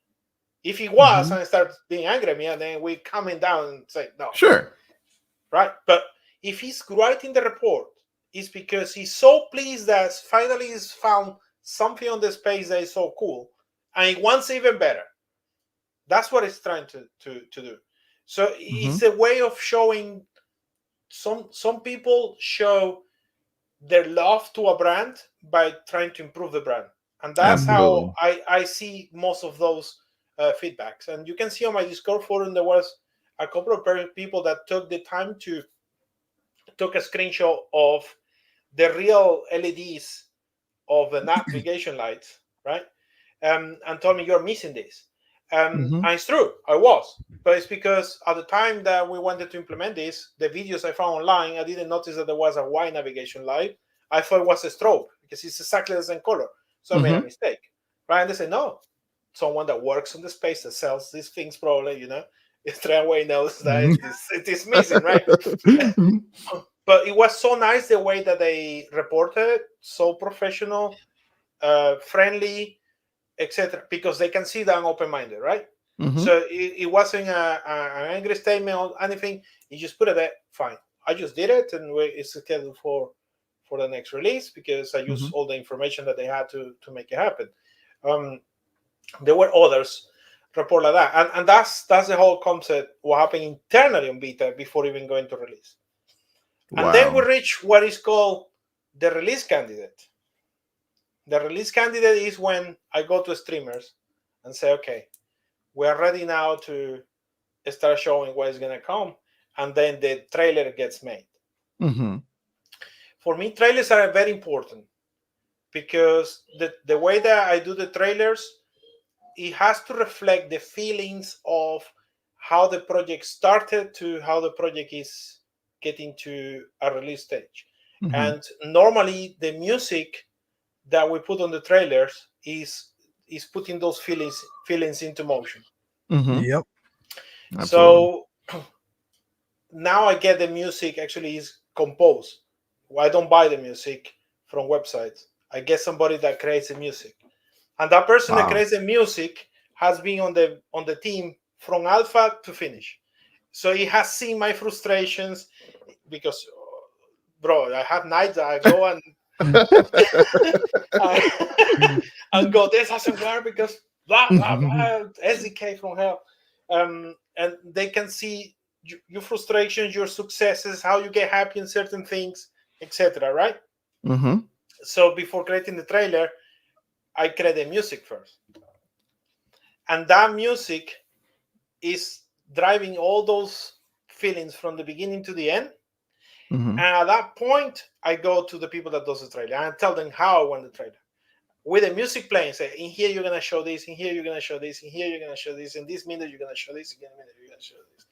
If he was, and starts being angry at me, and then we coming down and say, no.
Sure.
Right? But if he's writing the report, it's because he's so pleased that finally he's found something on the space that is so cool, and he wants even better. That's what he's trying to do. So it's a way of showing. Some people show their love to a brand by trying to improve the brand, and that's how I see most of those feedbacks. And you can see on my Discord forum there was a couple of people that took the time to took a screenshot of the real LEDs of the navigation lights, right? And told me, you're missing this. And it's true, I was. But it's because at the time that we wanted to implement this, the videos I found online, I didn't notice that there was a white navigation light. I thought it was a strobe because it's exactly the same color. So I made a mistake, right? And they said, no, someone that works on the space that sells these things probably, you know, straight away knows that it is missing, right? But it was so nice the way that they reported, so professional, friendly, etc., because they can see that I'm open-minded, right? So it wasn't an angry statement or anything. You just put it there, fine. I just did it, and it's scheduled for the next release because I used all the information that they had to make it happen. There were others report like that, and that's the whole concept. What happened internally on beta before even going to release, and then we reach what is called the release candidate. The release candidate is when I go to streamers and say, okay, we are ready now to start showing what is going to come. And then the trailer gets made.
Mm-hmm.
For me, trailers are very important because the way that I do the trailers, it has to reflect the feelings of how the project started to how the project is getting to a release stage.
Mm-hmm.
And normally the music that we put on the trailers is putting those feelings into motion.
Mm-hmm.
Yep.
Absolutely.
So now I get the music actually is composed. I don't buy the music from websites. I get somebody that creates the music, and that person that creates the music has been on the team from alpha to finish. So he has seen my frustrations because, bro, I have nights that I go and and go, this doesn't work because blah blah blah, SDK from hell, and they can see your frustrations, your successes, how you get happy in certain things, etc. Right?
Mm-hmm.
So before creating the trailer, I create the music first, and that music is driving all those feelings from the beginning to the end.
Mm-hmm.
And at that point, I go to the people that does the trailer and I tell them how I want the trailer. With the music playing, say, in here you're gonna show this, in here you're gonna show this, in here you're gonna show this, in this minute you're gonna show this, in this minute you're gonna show this.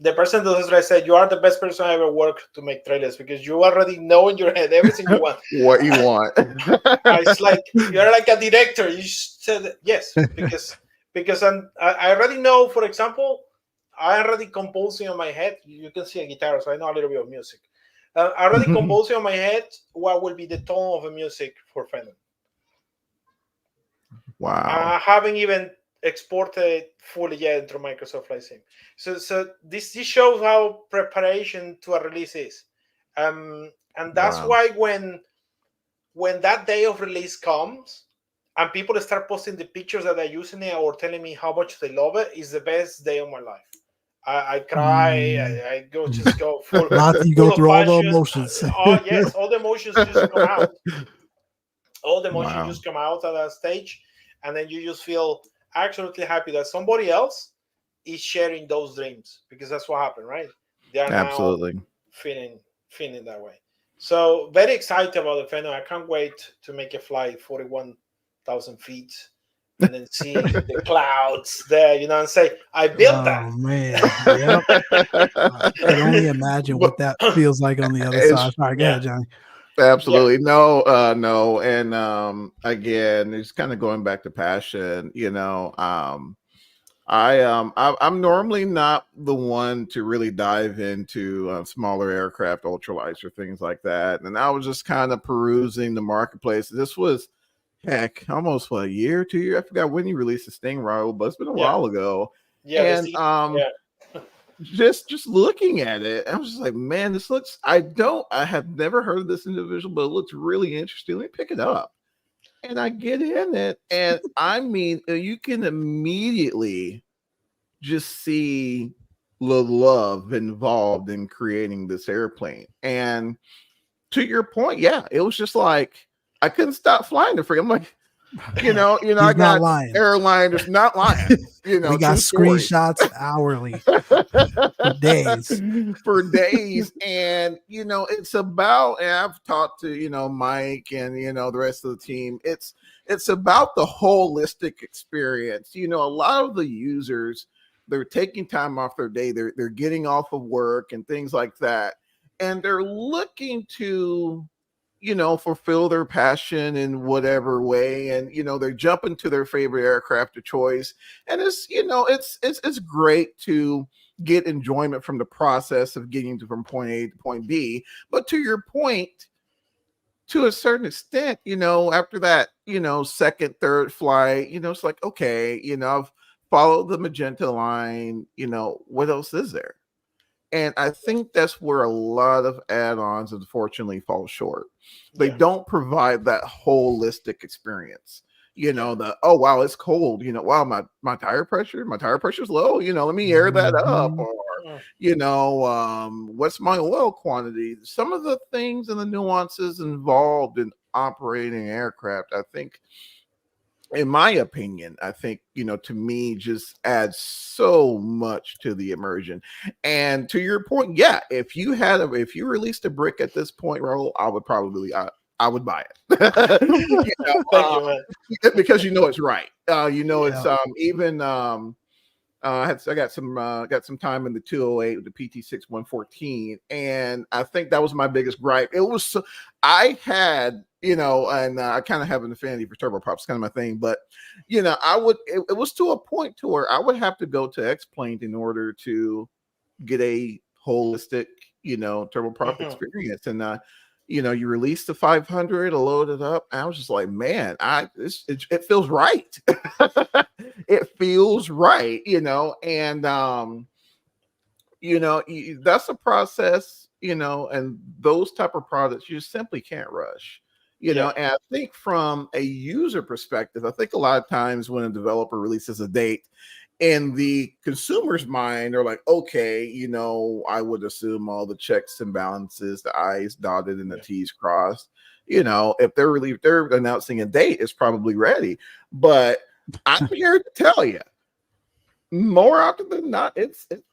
The person that does the trailer said, you are the best person I ever worked to make trailers because you already know in your head everything you want.
What you want.
It's like you're like a director. You said yes because I already know. For example, I already composing on my head. You can see a guitar, so I know a little bit of music. I already composing on my head what will be the tone of the music for Phenom.
Wow.
I haven't even exported fully yet into Microsoft Flight Sim. So this shows how preparation to a release is. And that's why when that day of release comes and people start posting the pictures that they're using it or telling me how much they love it, is the best day of my life. I cry. I go full.
You go through all the
passion.
emotions.
Oh yes, all the emotions just come out. All the emotions just come out at that stage, and then you just feel absolutely happy that somebody else is sharing those dreams, because that's what happened, right? They are now feeling that way. So very excited about the Phenom. I can't wait to make a flight 41,000 feet and then see the clouds there, and say, I built that.
Oh man, yep. I can only imagine what that feels like on the other side. Sorry, go ahead, Johnny.
Absolutely. No. And again, it's kind of going back to passion, I'm normally not the one to really dive into smaller aircraft, ultralights, or things like that. And I was just kind of perusing the marketplace. This was almost a year, 2 years. I forgot when you released the Sting, Raul, but it's been a while ago.
Yeah,
and just looking at it, I was just like, man, this looks. I have never heard of this individual, but it looks really interesting. Let me pick it up. And I get in it, and I mean, you can immediately just see the love involved in creating this airplane. And to your point, it was just like I couldn't stop flying the free. I'm like, I got airliners not lying.
We got screenshots hourly for days.
And it's about, and I've talked to Mike and the rest of the team. It's about the holistic experience. A lot of the users, they're taking time off their day, they're getting off of work and things like that, and they're looking to fulfill their passion in whatever way. And, they're jumping to their favorite aircraft of choice. And it's, it's great to get enjoyment from the process of getting from point A to point B. But to your point, to a certain extent, after that, second, third flight, it's like, okay, I've followed the magenta line, what else is there? And I think that's where a lot of add-ons unfortunately fall short. They don't provide that holistic experience. Oh wow, it's cold. Wow, my tire pressure's low. Let me air that up. Or what's my oil quantity? Some of the things and the nuances involved in operating aircraft, I think, in my opinion, I think, to me, just adds so much to the immersion. And to your point, yeah, if you released a brick at this point, Raul, I would buy it.
Thank you, man.
Because it's right. It's
Yeah.
even I got some time in the 208 with the PT6 114, and I think that was my biggest gripe. It was I had and I kind of have an affinity for turboprops, it's kind of my thing. But it was to a point to where I would have to go to X-Plane in order to get a holistic turboprop experience. And you release the 500, load it up. I was just like, man, it feels right. It feels right, and that's a process, and those type of products you simply can't rush. And I think from a user perspective, I think a lot of times when a developer releases a date, in the consumer's mind, they're like, okay, I would assume all the checks and balances, the I's dotted and the T's crossed. If they're announcing a date, it's probably ready. But I'm here to tell you, more often than not, it's the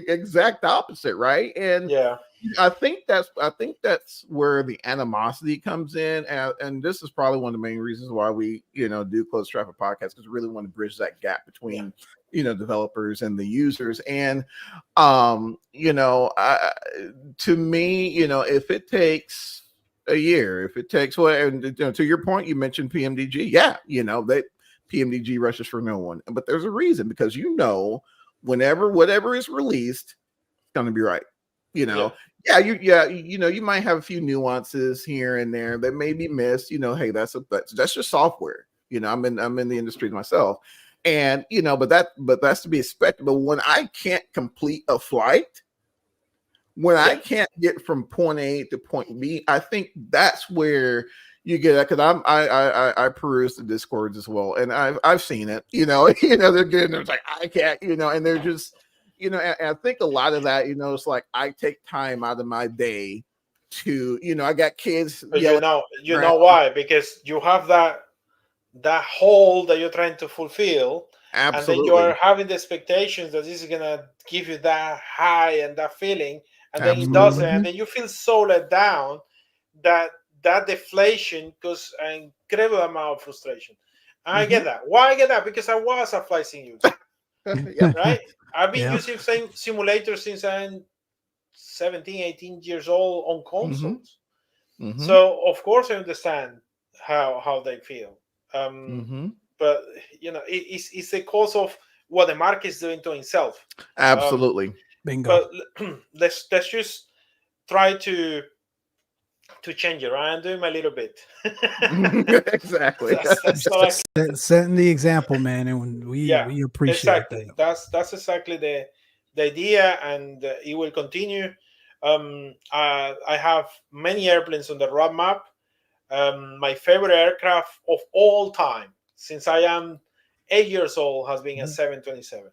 exact opposite, right? And I think that's where the animosity comes in, and this is probably one of the main reasons why we do Close Traffic Podcast, because we really want to bridge that gap between developers and the users. And to me, if it takes a year, if it takes to your point, you mentioned PMDG, that PMDG rushes for no one, but there's a reason, because whenever whatever is released, it's going to be right. You might have a few nuances here and there that may be missed. Hey, that's just software. I'm in the industry myself, and but that's to be expected. But when I can't complete a flight, when I can't get from point A to point B, I think that's where you get that, because I peruse the Discords as well, and I've seen it. They're getting there. It's like I can't, and they're just, and I think a lot of that, it's like I take time out of my day to, I got kids.
But you know why? Because you have that hole that you're trying to fulfill.
Absolutely.
And then you are having the expectations that this is gonna give you that high and that feeling, and then it doesn't, and then you feel so let down that deflation causes an incredible amount of frustration. And I get that. Why I get that? Because I was a flight sim user. Right? I've been using same simulators since I'm 17, 18 years old on consoles. So of course I understand how they feel. But it's a cause of what the market is doing to itself.
Absolutely.
Bingo.
But let's just try to change it, right? I'm doing my little bit.
Exactly.
that's
Setting the example, man, and we appreciate that.
That's exactly the idea, and it will continue. I have many airplanes on the roadmap. My favorite aircraft of all time, since I am 8 years old, has been a 727.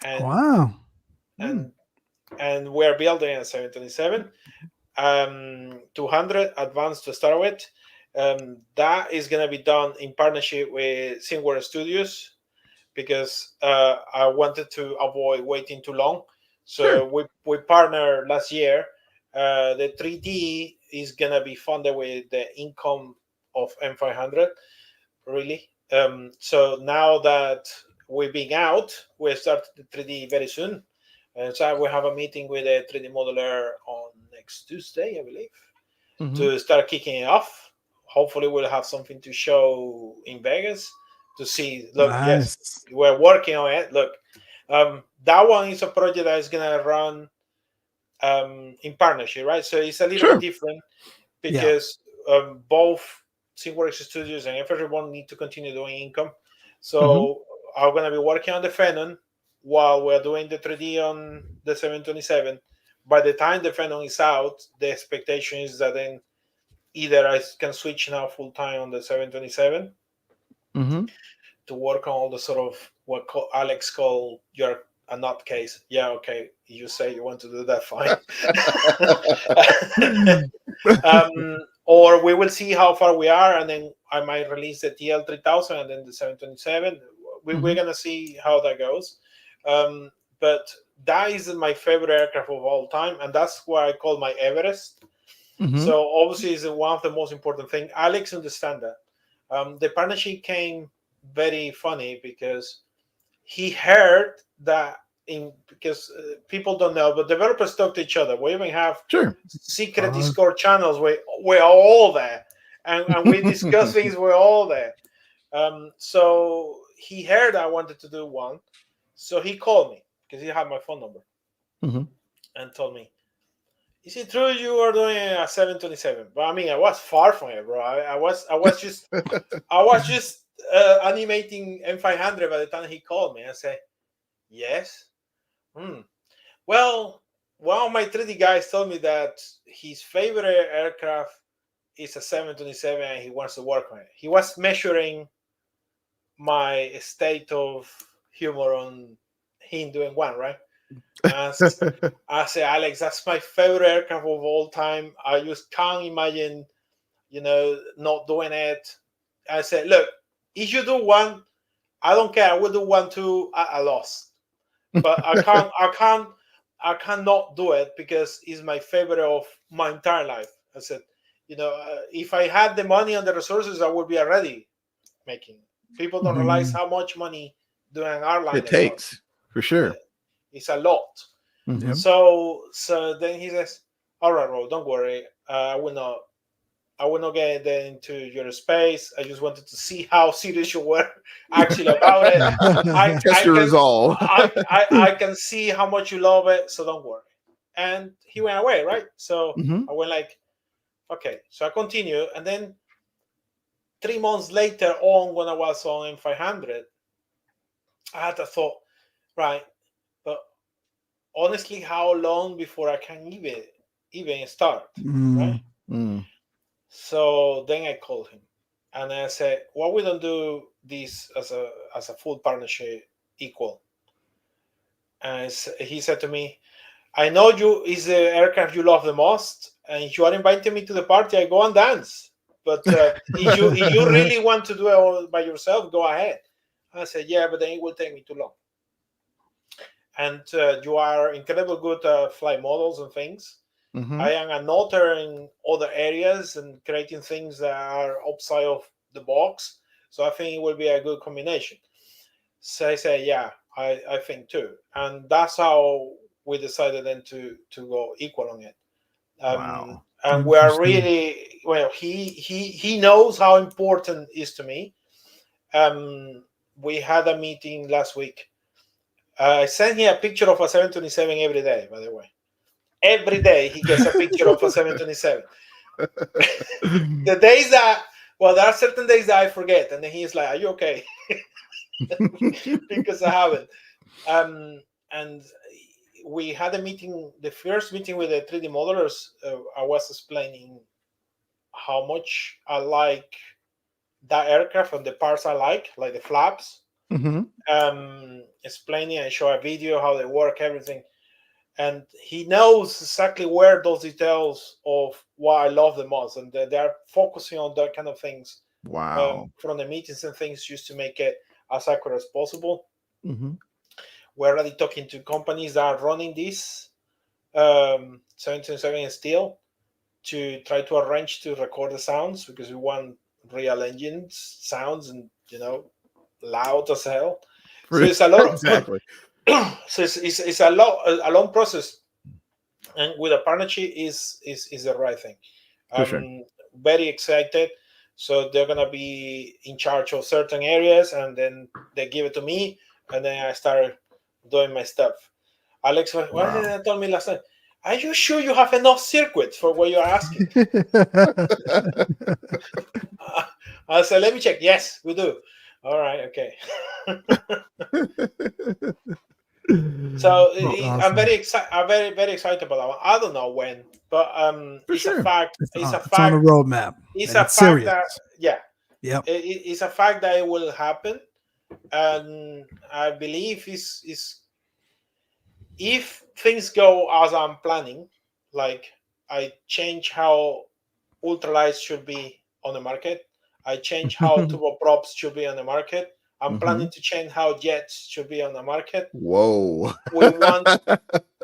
And,
wow.
And we're building a 727. 200 advanced to start with. That is going to be done in partnership with SimWorld Studios, because I wanted to avoid waiting too long. So we partnered last year. The 3D is going to be funded with the income of M500, really. So now that we've been out, we start the 3D very soon. And so we have a meeting with a 3D modeler on next Tuesday, I believe, to start kicking it off. Hopefully we'll have something to show in Vegas to see. Look, yes, we're working on it. Look, that one is a project that is going to run in partnership, right? So it's a little bit different, because both SimWorks Studios and FS Reborn need to continue doing income. So I'm going to be working on the Phenom while we're doing the 3D on the 727. By the time the Phenom is out, the expectation is that then either I can switch now full time on the 727 to work on all the sort of what Alex called you're a nutcase. Yeah, okay. You say you want to do that, fine. Or we will see how far we are, and then I might release the TL3000 and then the 727. We're gonna see how that goes. But that is my favorite aircraft of all time, and that's what I call my Everest. So obviously, it's one of the most important things. Alex understand that. The partnership came very funny because he heard that because people don't know, but developers talk to each other. We even have secret Discord channels where we're all there, and we discuss things. We're all there. So he heard I wanted to do one, so he called me because he had my phone number and told me, "Is it true you are doing a 727?" But I mean, I was far from it, bro. I was just animating M500 by the time he called me. I said, "Yes." Well, one of my 3D guys told me that his favorite aircraft is a 727 and he wants to work on it. He was measuring my state of humor on him doing one, right? I say, Alex, that's my favorite aircraft of all time. I just can't imagine, not doing it. I said, look, if you do one, I don't care. I will do one too. I lost, but I cannot do it because it's my favorite of my entire life. I said, if I had the money and the resources, I would be already making. People don't realize how much money doing an airline
it takes for sure.
It's a lot. So then he says, "All right, Raul, don't worry. I will not get into your space. I just wanted to see how serious you were actually about it.
Test your resolve.
I can see how much you love it, so don't worry." And he went away, right? So I went like, okay. So I continue, and then 3 months later on, when I was on M500, I had a thought, right? But honestly, how long before I can even start, right? So then I called him, and I said, "Why we don't do this as a full partnership equal?" And he said to me, "I know you is the aircraft you love the most, and if you are inviting me to the party, I go and dance. But if you really want to do it all by yourself, go ahead." I said, "Yeah, but then it will take me too long. And you are incredibly good at flight models and things. I am an author in other areas and creating things that are outside of the box. So I think it will be a good combination." So I say, "Yeah, I think too." And that's how we decided then to go equal on it.
Wow.
And we are really, well, he knows how important it is to me. We had a meeting last week. I sent him a picture of a 727 every day, by the way. Every day he gets a picture of a 727. The days that, well, there are certain days that I forget, and then he's like, "Are you okay?" Because I haven't. And we had a meeting, the first meeting with the 3D modelers. I was explaining how much I like that aircraft and the parts I like the flaps. Explaining and show a video how they work, everything. And he knows exactly where those details of what I love the most, and they're focusing on that kind of things.
Wow.
From the meetings and things, just to make it as accurate as possible. We're already talking to companies that are running this 727 steel to try to arrange to record the sounds, because we want real engine sounds and loud as hell. So it's a lot of
exactly.
So it's a long process, and with a partnership is the right thing.
For sure.
Very excited. So they're gonna be in charge of certain areas, and then they give it to me, and then I start doing my stuff. Alex, what did they tell me last time? Are you sure you have enough circuits for what you're asking? I said, let me check. Yes, we do. All right, okay. So awesome. I'm very excited. I'm very excited about that one. I don't know when, but it's a fact. It's a fact.
It's on the roadmap.
It's a fact
serious.
that it's a fact that it will happen. and I believe is if things go as I'm planning, like I change how ultralights should be on the market, I change how turboprops should be on the market. I'm planning to change how jets should be on the market.
Whoa.
We want,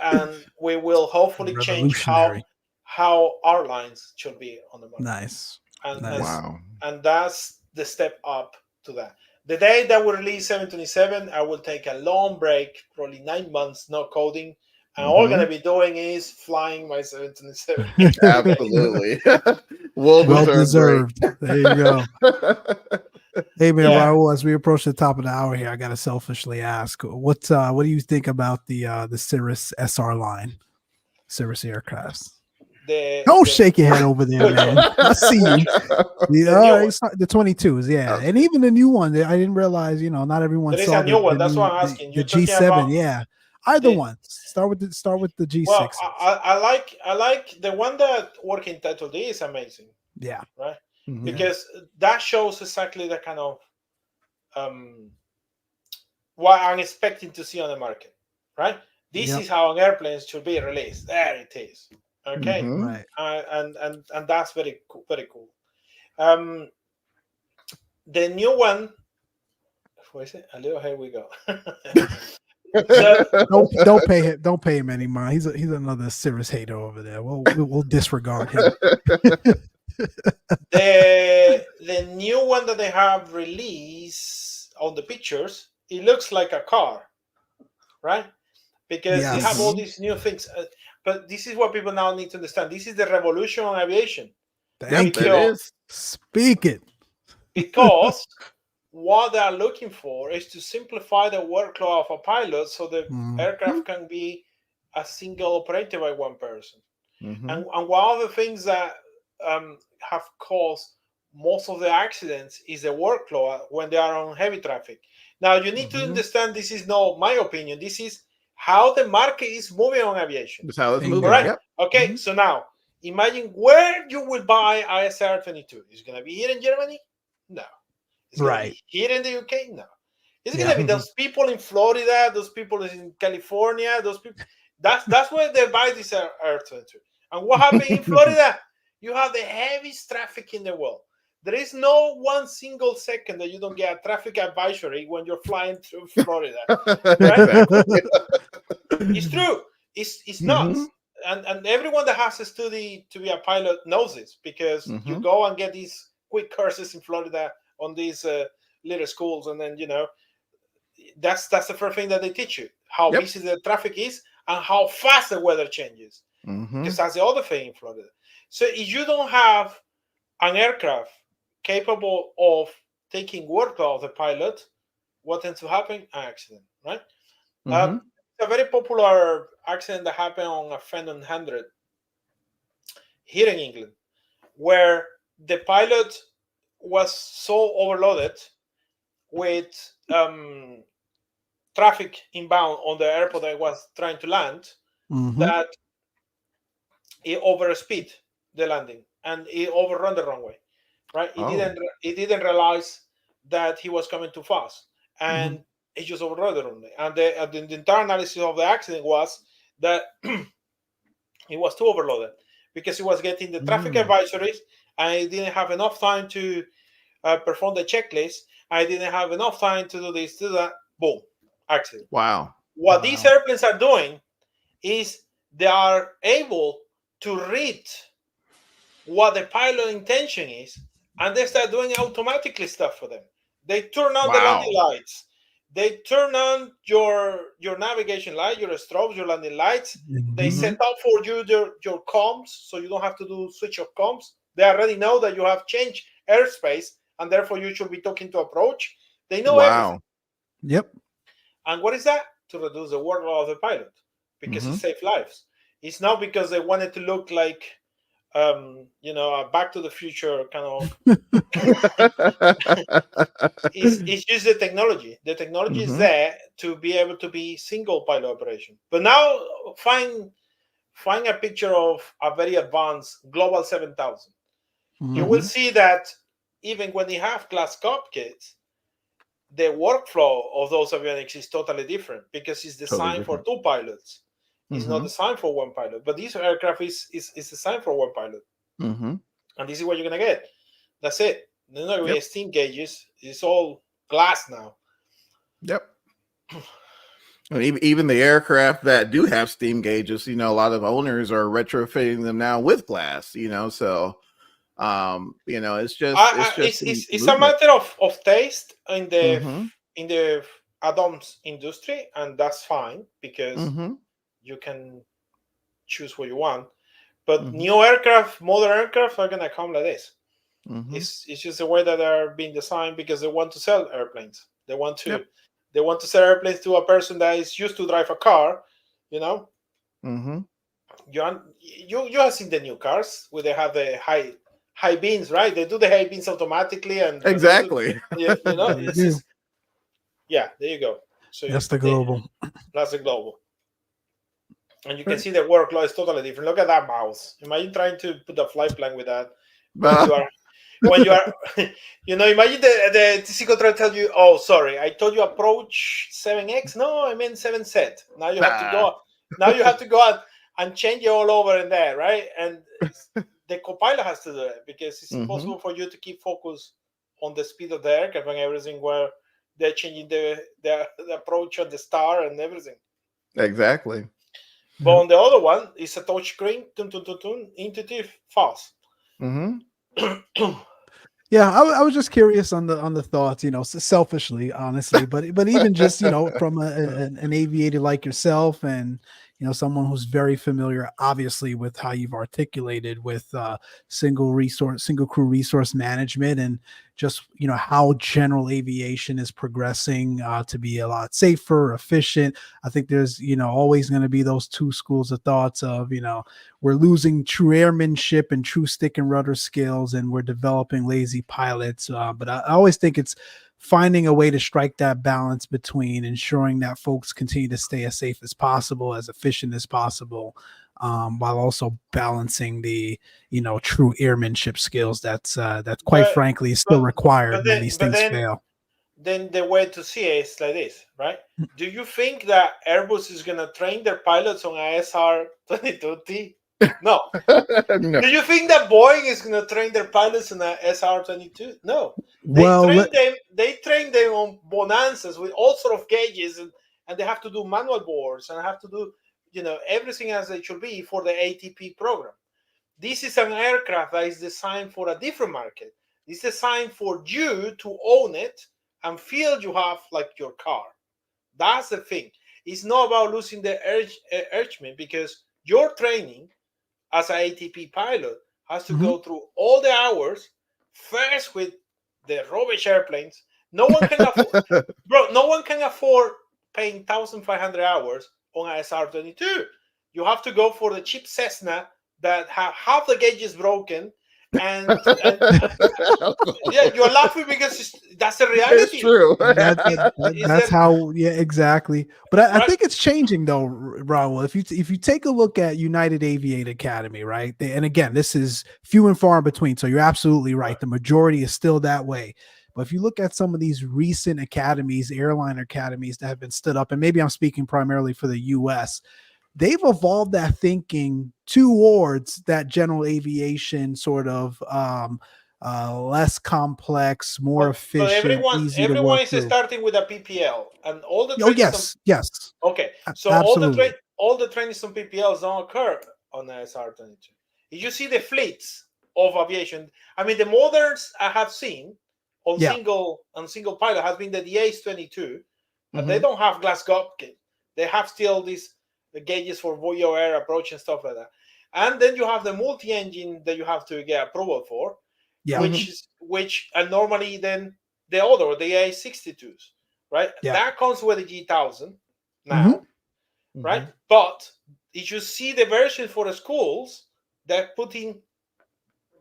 and we will hopefully change
Revolutionary.
how our lines should be on the market.
Nice.
And
Nice.
Wow.
and that's the step up to that. The day that we release 727, I will take a long break, probably 9 months, no coding. And all I'm going to be doing is flying my 727.
Absolutely. Well
deserved. There you go. Hey man,
Yeah.
Raul, as we approach the top of the hour here, I gotta selfishly ask, what do you think about the Cirrus SR line, Cirrus aircrafts? Don't shake your head over there, man. I see you. All right, the 22s, yeah, and even the new one. I didn't realize, not everyone
there is
saw
a new one. That's what I'm asking.
The G7, yeah. Either one. Start with the G6.
Well, I like the one that working title D is amazing.
Yeah.
Right. Because that shows exactly the kind of what I'm expecting to see on the market. Right. This is how an airplane should be released. There it is. Okay.
Right.
And that's very cool. Very cool. The new one. What is it? A little. Here we go.
Don't pay him. Don't pay him any mind. He's another Cirrus hater over there. We'll disregard him.
The new one that they have released on the pictures, it looks like a car, right? Because they have all these new things. But this is what people now need to understand. This is the revolution on aviation.
Thank you. Speak it.
Because what they are looking for is to simplify the workload of a pilot so the aircraft can be a single operated by one person. And one of the things that have caused most of the accidents is the workload when they are on heavy traffic. Now, you need to understand this is not my opinion. This is how the market is moving on aviation.
That's how it's moving.
Right?
Yep.
Okay, so now imagine where you will buy ISR 22. Is it going to be here in Germany? No. Is it going to be here in the UK? No. Is it going to be those people in Florida, those people in California, those people? That's where they buy this Air 22. And what happened in Florida? You have the heaviest traffic in the world. There is no one single second that you don't get a traffic advisory when you're flying through Florida. Right? It's true. It's nuts. And everyone that has to study to be a pilot knows this, because you go and get these quick courses in Florida on these little schools, and then that's the first thing that they teach you, how busy the traffic is and how fast the weather changes. Because that's the other thing in Florida. So if you don't have an aircraft capable of taking workload of the pilot, what tends to happen? An accident, right? A very popular accident that happened on a Phenom 100 here in England, where the pilot was so overloaded with traffic inbound on the airport that was trying to land that it overspeed the landing and it overrun the runway. Right? He didn't realize that he was coming too fast, and he just overrun the runway. And the entire analysis of the accident was that he was too overloaded because he was getting the traffic advisories, and he didn't have enough time to perform the checklist. I didn't have enough time to do this, do that. Boom, accident.
Wow.
What these airplanes are doing is they are able to read what the pilot intention is, and they start doing automatically stuff for them. They turn on the landing lights. They turn on your navigation light, your strobes, your landing lights. They set up for you your comms, so you don't have to do switch of comms. They already know that you have changed airspace, and therefore you should be talking to approach. They know everything.
Yep.
And what is that? To reduce the workload of the pilot, because it saves lives. It's not because they wanted to look like a Back to the Future kind of. It's just the technology. The technology is there to be able to be single pilot operation. But now find a picture of a very advanced Global 7000. You will see that even when they have glass cockpits, the workflow of those avionics is totally different because it's designed for two pilots. It's not designed for one pilot. But this aircraft is designed for one pilot. And this is what you're going to get. That's it. There's not going to be steam gauges. It's all glass now.
Yep. Even the aircraft that do have steam gauges, a lot of owners are retrofitting them now with glass, so it's just
it's a matter of taste in the add-ons industry, and that's fine because you can choose what you want. But new aircraft, modern aircraft are gonna come like this. It's just the way that they're being designed because they want to sell airplanes. They want to sell airplanes to a person that is used to drive a car. You have seen the new cars where they have the high beams, right? They do the high beams automatically, and
exactly.
It's just, there you go. So
that's the global.
That's the global. And you can see the workload is totally different. Look at that mouse. Imagine trying to put a flight plan with that. When you are, imagine the TC control tell you, "Oh, sorry, I told you approach 7X. No, I meant 7Z." Now you have to go. Now you have to go out and change it all over in there, right? And the copilot has to do it because it's impossible for you to keep focus on the speed of the aircraft and everything where they're changing the approach on the star and everything.
Exactly.
But on the other one, it's a touch screen, intuitive, fast.
Yeah, I was just curious on the thoughts, selfishly, honestly, but even just from an aviator like yourself, and someone who's very familiar, obviously, with how you've articulated with single crew resource management, and just how general aviation is progressing to be a lot safer, efficient. I think there's always going to be those two schools of thoughts of we're losing true airmanship and true stick and rudder skills, and we're developing lazy pilots. But I always think it's finding a way to strike that balance between ensuring that folks continue to stay as safe as possible, as efficient as possible, while also balancing the true airmanship skills that's quite frankly is still required when these things fail.
Then the way to see it is like this, right? Do you think that Airbus is going to train their pilots on a SR-22T? No.
No.
Do you think that Boeing is going to train their pilots on a SR-22? No. They train them on bonanzas with all sort of gauges, and they have to do manual boards and have to do everything as it should be for the ATP program. This is an aircraft that is designed for a different market. It's designed for you to own it and feel you have like your car. That's the thing. It's not about losing the urgement, because your training as an ATP pilot has to go through all the hours first with the rubbish airplanes. No one can afford, no one can afford paying 1,500 hours on a SR-22. You have to go for the cheap Cessna that have half the gauges broken. And yeah, you're laughing because that's the reality.
It's true.
That's how. Yeah, exactly. But I think it's changing though, Raul. If you take a look at United Aviate Academy, right? And again, this is few and far in between. So you're absolutely right. The majority is still that way. But if you look at some of these recent academies, airline academies that have been stood up, and maybe I'm speaking primarily for the U.S., they've evolved that thinking towards that general aviation sort of less complex, more efficient, easy to work
everyone is
through.
starting with a PPL, and all the
yes.
Okay, so
absolutely.
all the trainings on PPLs don't occur on the SR-22. If you see the fleets of aviation, I mean, the moderns I have seen on single pilot has been the DA-22, and they don't have glass cockpit. They have still these gauges for voyeur air approach and stuff like that. And then you have the multi-engine that you have to get approval for, which normally then the A62s, right? That comes with the G1000 now, right? But if you see the version for the schools, they're putting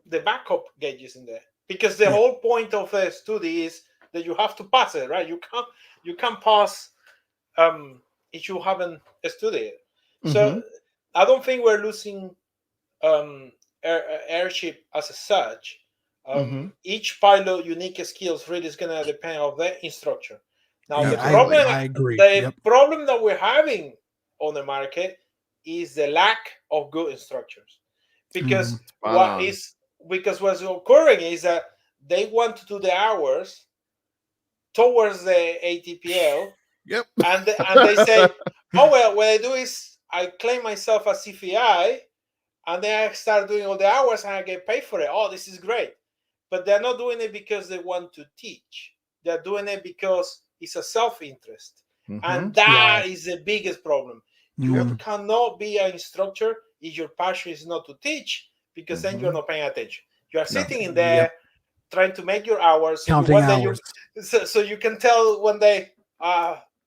the backup gauges in there, because the whole point of the study is that you have to pass it, right? You can't pass if you haven't studied it. So I don't think we're losing airship as such. Each pilot unique skills really is going to depend on the instructor. Now
Yeah,
the problem,
I agree.
the
Yep.
problem that we're having on the market is the lack of good instructors, because
Spot on.
what's occurring is that they want to do the hours towards the ATPL,
Yep.
and they say, oh well, what I do is I claim myself as CFI, and then I start doing all the hours and I get paid for it. Oh, this is great. But they're not doing it because they want to teach. They're doing it because it's a self-interest. And that is the biggest problem. You cannot be an instructor if your passion is not to teach, because then you're not paying attention. You are sitting in there trying to make your hours. So
Counting hours.
So you can tell one day,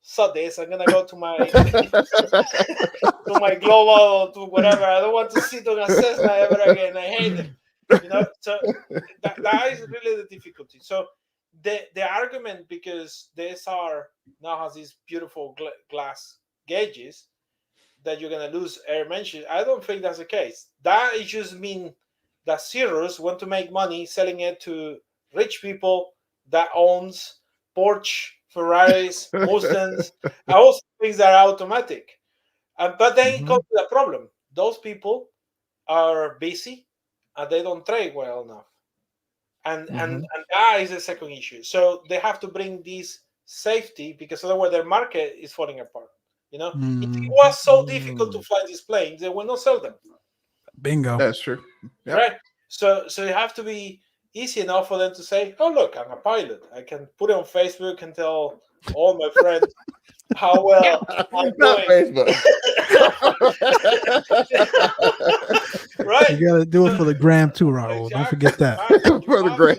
so this, I'm gonna go to my to my global, to whatever. I don't want to sit on a Cessna ever again. I hate it. So that is really the difficulty. So the argument, because the SR now has these beautiful glass gauges, that you're gonna lose air mention, I don't think that's the case. That is just mean that Cirrus want to make money selling it to rich people that owns Porsche, Ferraris, Mustangs, and all things that are automatic. But then it comes to the problem. Those people are busy and they don't trade well enough. And that is the second issue. So they have to bring this safety, because otherwise their market is falling apart. If it was so difficult to fly these planes, they will not sell them.
Bingo.
That's true. Yep.
Right. So you have to be easy enough for them to say, oh look, I'm a pilot. I can put it on Facebook and tell all my friends how well I'm
Not
doing.
Facebook.
Right.
You gotta do it for the gram too, Raul.
Exactly.
Don't forget that.
For the gram.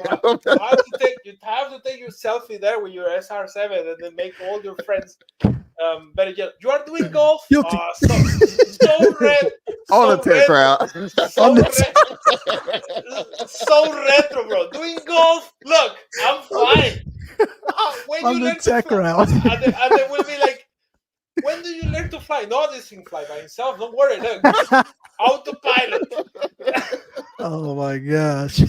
You have to take your selfie there with your SR7 and then make all your friends better. You are doing golf.
Guilty.
So red.
On the tech crowd.
So retro, bro. Doing golf. Look, I'm fine. When
On
you
the
learn to
tech
fly,
route.
and they will be like, when do you learn to fly? No, this thing fly by himself. Don't worry. Look, autopilot.
Oh my gosh.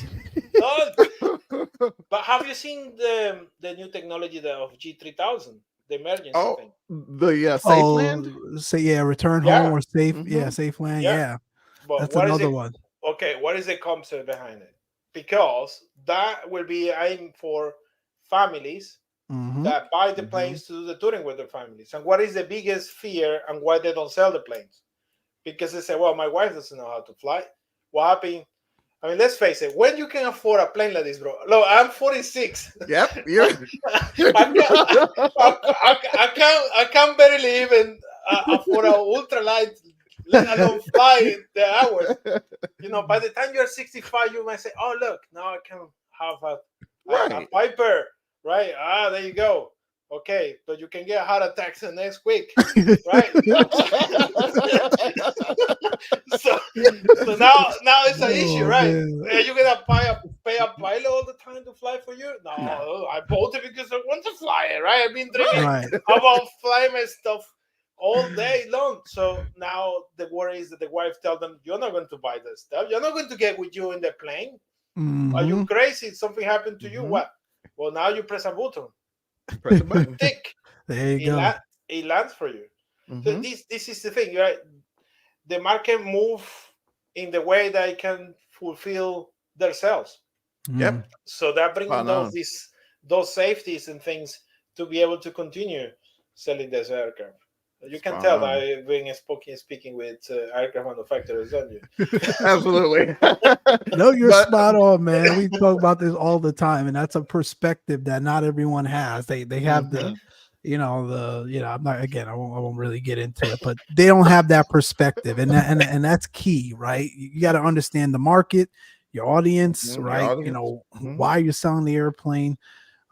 But have you seen the new technology of G3000, the emergency thing?
The safe land?
Return home or safe. Safe land. Yeah.
But
That's another one.
Okay, what is the concept behind it? Because that will be aimed for families that buy the planes to do the touring with their families. And what is the biggest fear and why they don't sell the planes? Because they say, well, my wife doesn't know how to fly. What happened? I mean, let's face it. When you can afford a plane like this, bro? Look, I'm 46.
Yep.
I can't barely even afford an ultralight, let alone fly the hours. By the time you're 65, you might say, oh, look, now I can have a Piper. Right? There you go. Okay, but you can get a heart attack the next week, right? so now it's an issue, right? Are you gonna pay a pilot all the time to fly for you? No, I bought it because I want to fly it, right? I've been dreaming about flying my stuff all day long. So now the worry is that the wife tells them, "You're not going to buy this stuff. You're not going to get with you in the plane. Are you crazy? Something happened to you? What? Well, now you press a button."
Press a button.
Tick.
There you go.
It lands for you. So this is the thing, right? The market move in the way that it can fulfill themselves.
Yep.
So they're bringing those safeties and things to be able to continue selling this aircraft. You can tell that I've been speaking with aircraft manufacturers, don't you?
Absolutely.
No, you're spot on, man. We talk about this all the time, and that's a perspective that not everyone has. They have I'm not, again, I won't really get into it, but they don't have that perspective, and that's key, right? You got to understand the market, your audience, right? Why you're selling the airplane.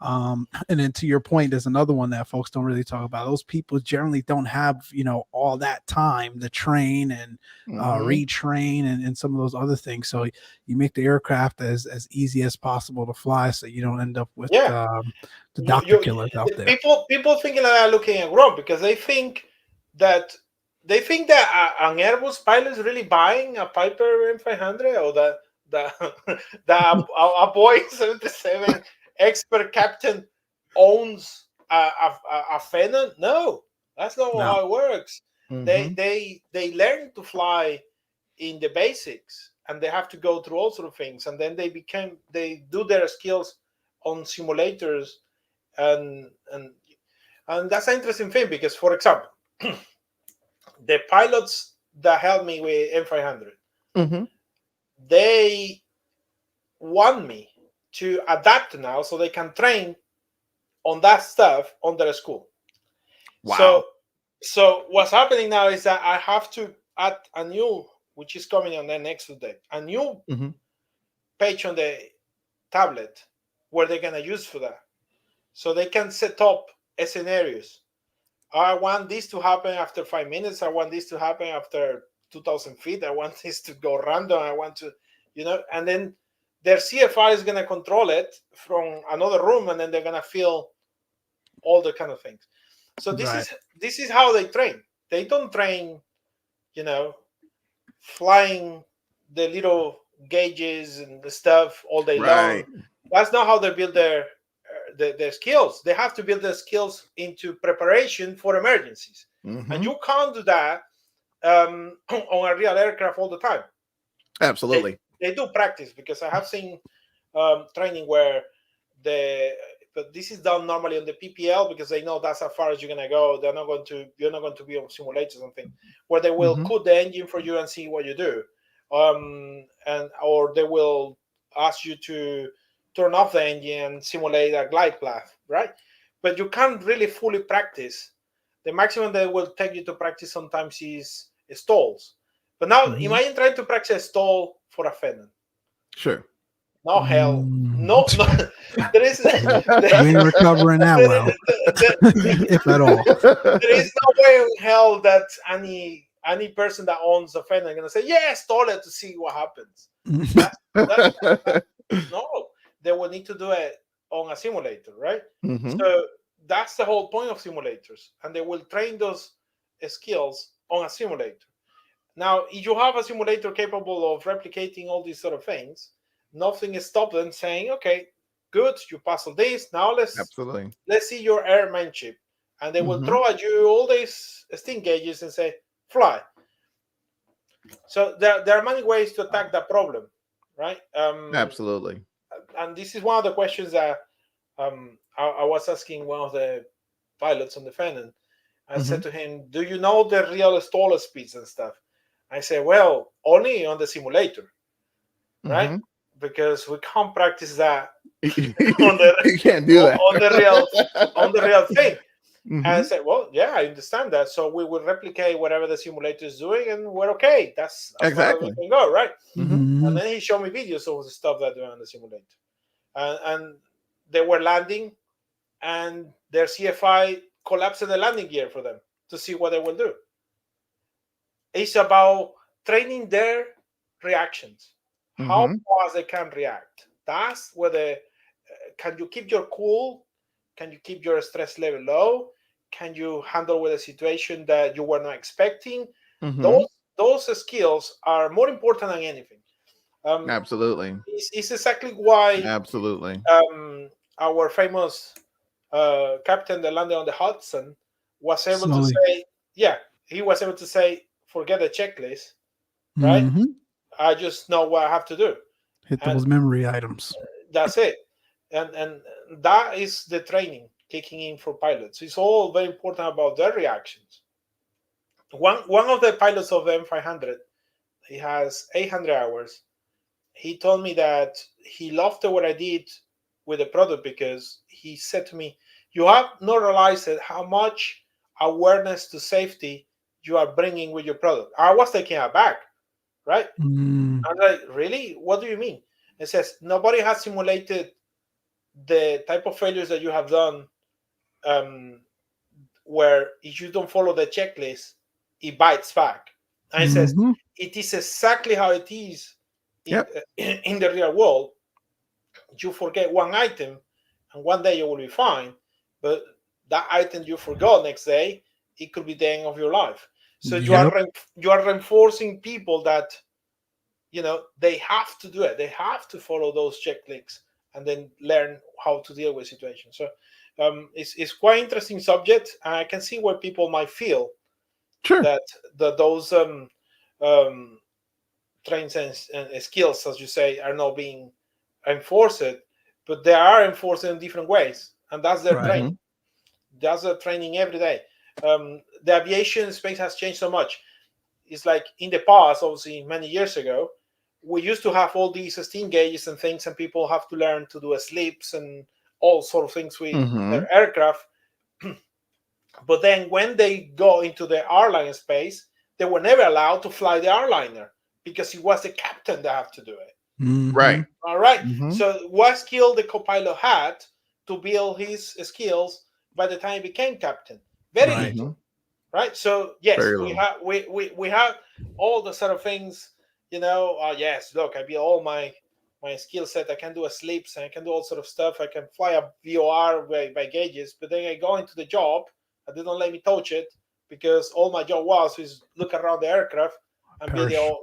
And then to your point, there's another one that folks don't really talk about. Those people generally don't have, all that time to train and retrain and some of those other things. So you make the aircraft as easy as possible to fly, so you don't end up with the doctor killers out there.
People thinking that are looking at wrong, because they think that an Airbus pilot is really buying a Piper M500 or that a Boeing 77 expert captain owns a Phenom? No, that's not
No.
how it works.
Mhm.
They learn to fly in the basics, and they have to go through all sort of things, and then they do their skills on simulators, and that's an interesting thing because, for example, the pilots that helped me with M500,
Mhm.
they want me to adapt now so they can train on that stuff on their school.
Wow.
So what's happening now is that I have to add a new, which is coming on the next day, a new
Mhm.
page on the tablet where they're gonna use for that, so they can set up scenarios. I want this to happen after 5 minutes. I want this to happen after 2,000 feet. I want this to go random. I want to, and then their CFI is gonna control it from another room, and then they're gonna feel all the kind of things. So
Right.
this is how they train. They don't train, flying the little gauges and the stuff all day
Right.
long. That's not how they build their skills. They have to build their skills into preparation for emergencies, and
Mhm.
you can't do that on a real aircraft all the time.
Absolutely.
They do practice, because I have seen training where but this is done normally on the PPL, because they know that's as far as you're gonna go. You're not going to be on simulators or something where they will
Mhm.
cut the engine for you and see what you do, or they will ask you to turn off the engine and simulate a glide path, right? But you can't really fully practice. The maximum they will take you to practice sometimes is stalls. But now
Mhm.
imagine trying to practice a stall for a Phenom.
Sure.
No hell,
Mm.
no. There is
You ain't recovering that well, if at all.
there is no way in hell that any person that owns a Phenom is gonna say, "Yeah, stall it to see what happens." That no, they will need to do it on a simulator, right?
Mhm.
So that's the whole point of simulators, and they will train those skills on a simulator. Now, if you have a simulator capable of replicating all these sort of things, nothing is stopping them saying, "Okay, good, you passed all this. Now
Absolutely.
let's see your airmanship," and they will
Mhm.
throw at you all these sting gauges and say, "Fly." So there are many ways to attack that problem, right?
Absolutely.
And this is one of the questions that I was asking one of the pilots on the Phenom. I said
Mhm.
to him, "Do you know the real stall speeds and stuff?" I said, "Well, only on the simulator, right?
Mhm.
Because we can't practice that on the
You can't do that.
on the real thing." And I
Mhm.
said, "Well, yeah, I understand that. So we will replicate whatever the simulator is doing, and we're okay. That's as far as we
Exactly.
can go, right?"
Mhm.
And
Mhm.
then he showed me videos of the stuff they're doing on the simulator, and they were landing, and their CFI collapsed the landing gear for them to see what they will do. It's about training their reactions, how
Mhm.
fast they can react. That's where can you keep your cool? Can you keep your stress level low? Can you handle with a situation that you were not expecting?
Mhm.
Those those skills are more important than anything. Um,
Absolutely.
it's exactly why
Absolutely.
our famous captain that landed on the Hudson was able to
Sully.
say, yeah, he was able to say, "Forget the checklist, right?
Mhm.
I just know what I have to do,"
Hit
and
those memory items.
that's it. And that is the training kicking in for pilots. It's all very important about their reactions. One of the pilots of the M500, he has 800 hours. He told me that he loved what I did with the product, because he said to me, "You have not realized how much awareness to safety you are bringing with your product." I was taken aback, right?
Mm.
I'm like, "Really? What do you mean?" It says, "Nobody has simulated the type of failures that you have done, um, where if you don't follow the checklist, it bites back." And it says,
Mhm.
"It is exactly how it is in,
Yep.
in the real world. You forget one item, and one day you will be fine, but that item you forgot next day, it could be the end of your life." So
Yep.
you are reinforcing people that they have to do it. They have to follow those checklists and then learn how to deal with situations. So It's quite interesting subject. I can see where people might feel
Sure.
that those trains and skills, as you say, are not being enforced, but they are enforced in different ways, and that's their
Right.
training. That's their training every day. The aviation space has changed so much. It's like in the past, obviously many years ago, we used to have all these steam gauges and things, and people have to learn to do slips and all sort of things with their aircraft. But then when they go into the airline space, they were never allowed to fly the airliner because it was the captain that had to do it.
Right.
All right. So what skill the co-pilot had to build his skills by the time he became captain? Very little. Right. So yes, we have all the sort of things, yes, look, I build all my skill set. I can do a slips and I can do all sort of stuff. I can fly a VOR by gauges, but then I go into the job and they don't let me touch it because all my job was look around the aircraft and build all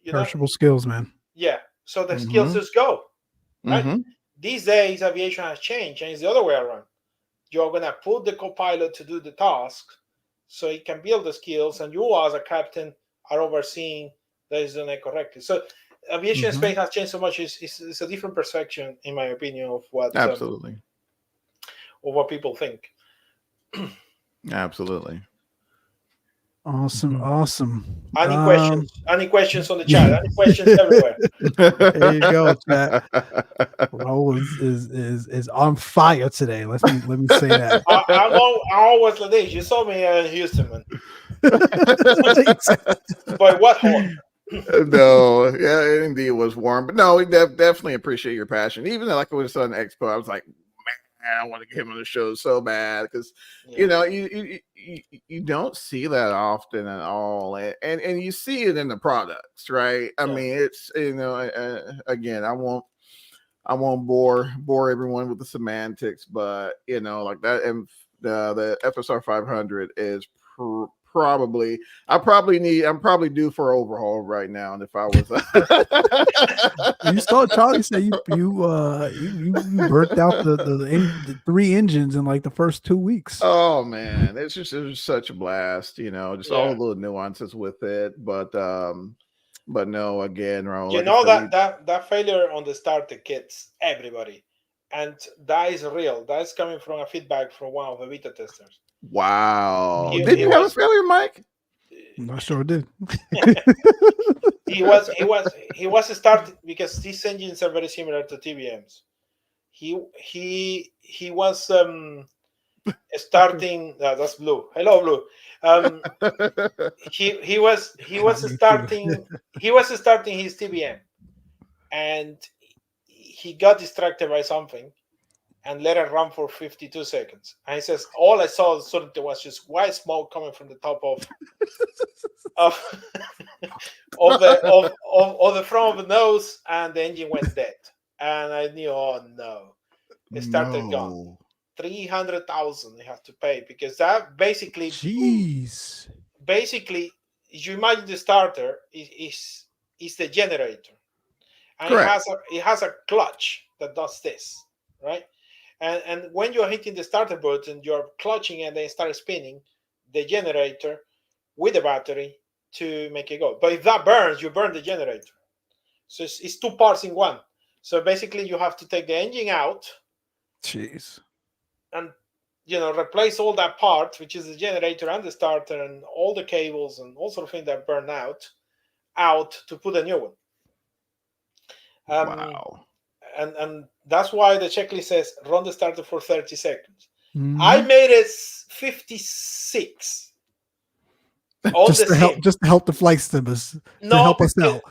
perishable skills, man.
Yeah. So the skills just go. Right. These days aviation has changed and it's the other way around. You're gonna put the co-pilot to do the task so he can build the skills, and you as a captain are overseeing that is done it correctly. So aviation space has changed so much. It's a different perception, in my opinion, of what
absolutely
of what people think.
Absolutely.
Awesome.
Any questions? Any questions on the chat? Any questions everywhere?
There you go, chat. Raul is on fire today. Let me say that.
I'm always like this. You saw me in Houston, man. Boy, what hot?
No, yeah, it indeed was warm, but no, we definitely appreciate your passion. Even like it was on Expo, I was like, man, I want to get him on the show so bad because you don't see that often at all, and you see it in the products, right? I mean, it's again, I won't bore everyone with the semantics, but like that, and the FSR 500 is probably I'm probably due for overhaul right now. And if I was
you saw Charlie say you burnt out the 3 engines in like the first 2 weeks.
Oh man, it was such a blast, just all the little nuances with it. But no, again, Raul,
that failure on the starter kits everybody, and that is real. That's coming from a feedback from one of the beta testers.
Wow. Did you have a failure, Mike?
I sure did.
he was starting because these engines are very similar to TBMs. He was starting. That's Blue. Hello, Blue. He was starting his TBM, and he got distracted by something and let it run for 52 seconds. And he says, all I saw suddenly was just white smoke coming from the top of the front of the nose, and the engine went dead. And I knew, oh no, it started gone. 300,000 you have to pay because that basically, basically, you imagine the starter is the generator, and it has a clutch that does this, right? And when you're hitting the starter button, you're clutching and then start spinning the generator with the battery to make it go. But if that burns, you burn the generator. So it's 2 parts in one. So basically, you have to take the engine out.
Jeez.
And replace all that part, which is the generator and the starter and all the cables and all sort of things that burn out to put a new one.
Wow.
And that's why the checklist says run the starter for 30 seconds. I made it 56.
Just to help the flight simmers. To help us out.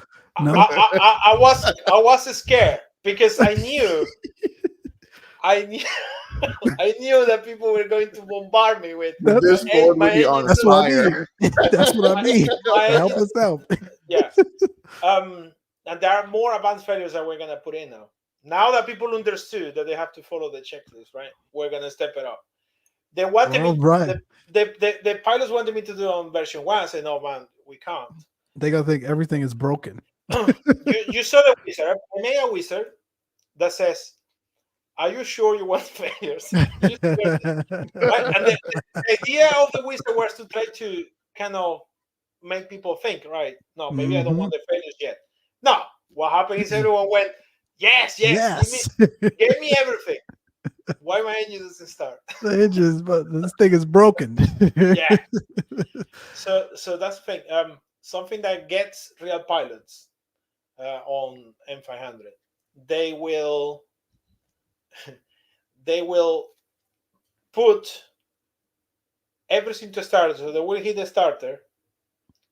No,
I was scared because I knew that people were going to bombard me with
this board would be on fire.
That's what I mean. Help us out.
Yeah. And there are more advanced failures that we're gonna put in now. Now that people understood that they have to follow the checklist, right? We're gonna step it up. They wanted me. The pilots wanted me to do on version 1. I said, no, man, we can't.
They gotta think everything is broken.
You saw the wizard. I made a wizard that says, Are you sure you want failures? Right? And the idea of the wizard was to try to kind of make people think, right? No, maybe I don't want the failures yet. No, what happened is everyone went, yes,
Yes.
give me everything. Why my engine doesn't start?
The engines, but this thing is broken.
Yeah. So that's the thing. Something that gets real pilots on M500, they will put everything to start. So they will hit the starter,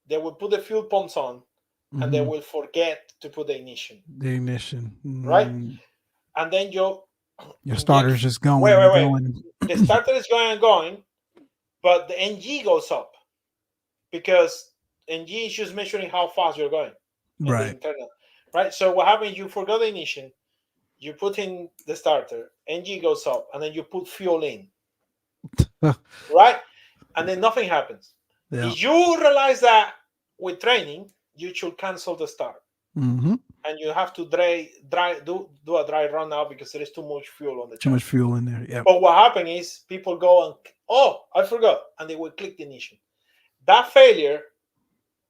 they will put the fuel pumps on, and they will forget to put the ignition.
The ignition.
Right? And then your
starter's just going.
Wait.
Going.
The starter is going and going, but the NG goes up because NG is just measuring how fast you're going.
Right.
Right. So what happens? You forgot the ignition, you put in the starter, NG goes up, and then you put fuel in. Right? And then nothing happens.
Yeah.
If you realize that with training, you should cancel the start. And you have to do a dry run now because there is too much fuel on the
Too much fuel in there. Yeah.
But what happens is people go and, oh, I forgot, and they will click the ignition. That failure,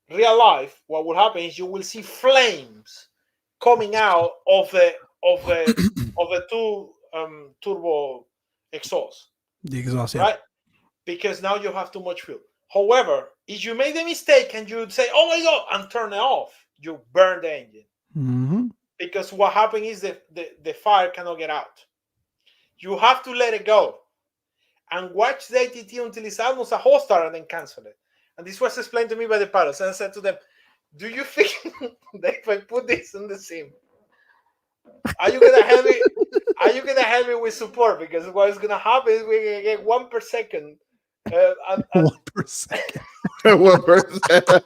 real life, what will happen is you will see flames coming out of the two turbo exhaust.
The exhaust, yeah.
Right? Because now you have too much fuel. However, if you make the mistake and you say, oh my God, and turn it off, you burn the engine. Because what happens is the fire cannot get out. You have to let it go and watch the ATT until it's almost a whole start and then cancel it. And this was explained to me by the pilots. And I said to them, do you think that if I put this in the sim, are you gonna help me? Are you gonna help me with support? Because what is gonna happen is we're gonna get 1 per second.
1 per second.
1 per second.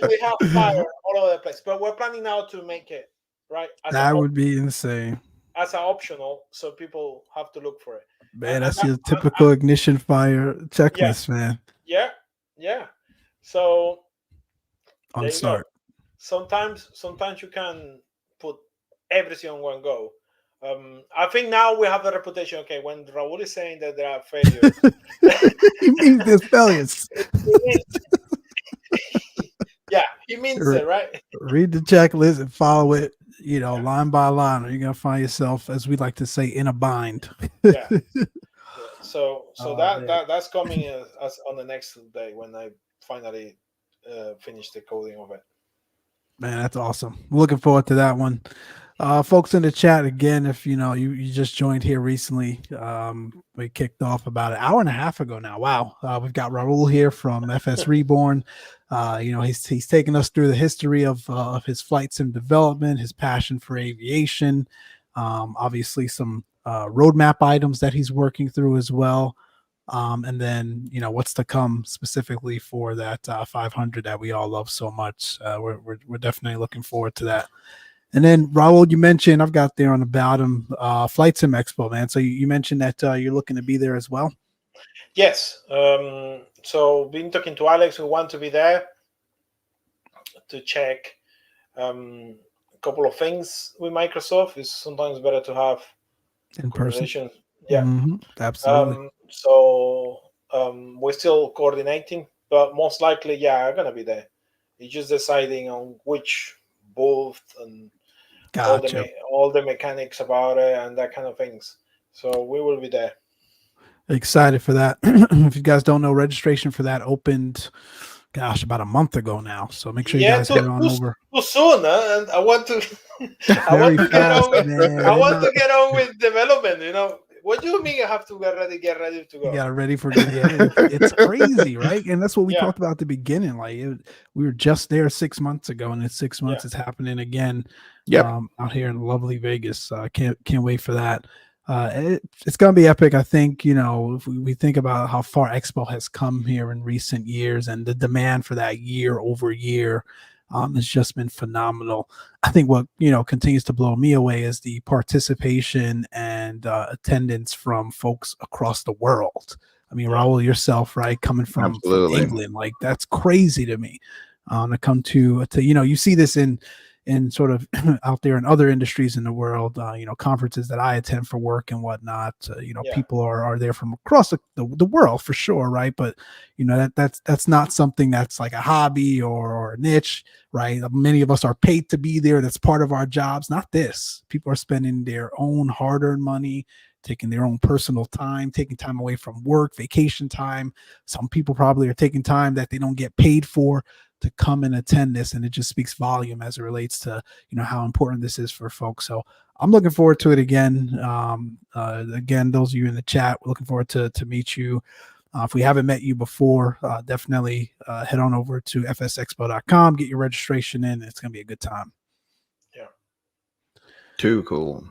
We have fire all over the place, but we're planning now to make it right.
That would be insane.
As an optional, so people have to look for it.
Man, that's your typical ignition fire checklist, man.
Yeah. So
on start.
Sometimes you can put everything on one go. I think now we have the reputation. Okay, when Raul is saying that there are failures,
he means there's failures.
Yeah, he means it, right?
Read the checklist and follow it, line by line, or you're gonna find yourself, as we like to say, in a bind.
Yeah. So that's coming as on the next day when I finally finish the coding of it.
Man, that's awesome. Looking forward to that one. Folks in the chat, again, if you just joined here recently, we kicked off about an hour and a half ago now. Wow. We've got Raul here from FS Reborn. He's taking us through the history of his flight sim development, his passion for aviation, obviously some roadmap items that he's working through as well. And then, what's to come specifically for that 500 that we all love so much. We're definitely looking forward to that. And then, Raul, you mentioned, I've got there on the bottom, Flight Sim Expo, man. So you mentioned that you're looking to be there as well?
Yes. So been talking to Alex, we want to be there to check a couple of things with Microsoft. It's sometimes better to have
in person.
Yeah.
Absolutely.
So we're still coordinating, but most likely, I'm going to be there. It's just deciding on which booth and all the mechanics about it and that kind of things. So we will be there. Excited
for that. If you guys don't know, registration for that opened, about a month ago now. So make sure you guys get on over.
Too soon, huh? And I want to get on with development, What do you mean I have to get ready to go?
You got ready for it's crazy, right? And that's what we talked about at the beginning. Like we were just there 6 months ago, and in 6 months it's happening again. Out here in lovely Vegas. Can't wait for that. It's gonna be epic. I think if we think about how far Expo has come here in recent years, and the demand for that year over year. It's just been phenomenal. I think what continues to blow me away is the participation and attendance from folks across the world. I mean, Raul, yourself, right, coming from England, like that's crazy to me. To come to you see this in in sort of out there in other industries in the world, conferences that I attend for work and whatnot, people are there from across the world for sure. Right. But, that's not something that's like a hobby or a niche, right? Many of us are paid to be there. That's part of our jobs. Not this. People are spending their own hard-earned money, taking their own personal time, taking time away from work, vacation time. Some people probably are taking time that they don't get paid for to come and attend this. And it just speaks volume as it relates to, how important this is for folks. So I'm looking forward to it again. Again, those of you in the chat, we're looking forward to meet you. If we haven't met you before, definitely head on over to fsexpo.com, get your registration in. It's going to be a good time.
Yeah.
Too cool.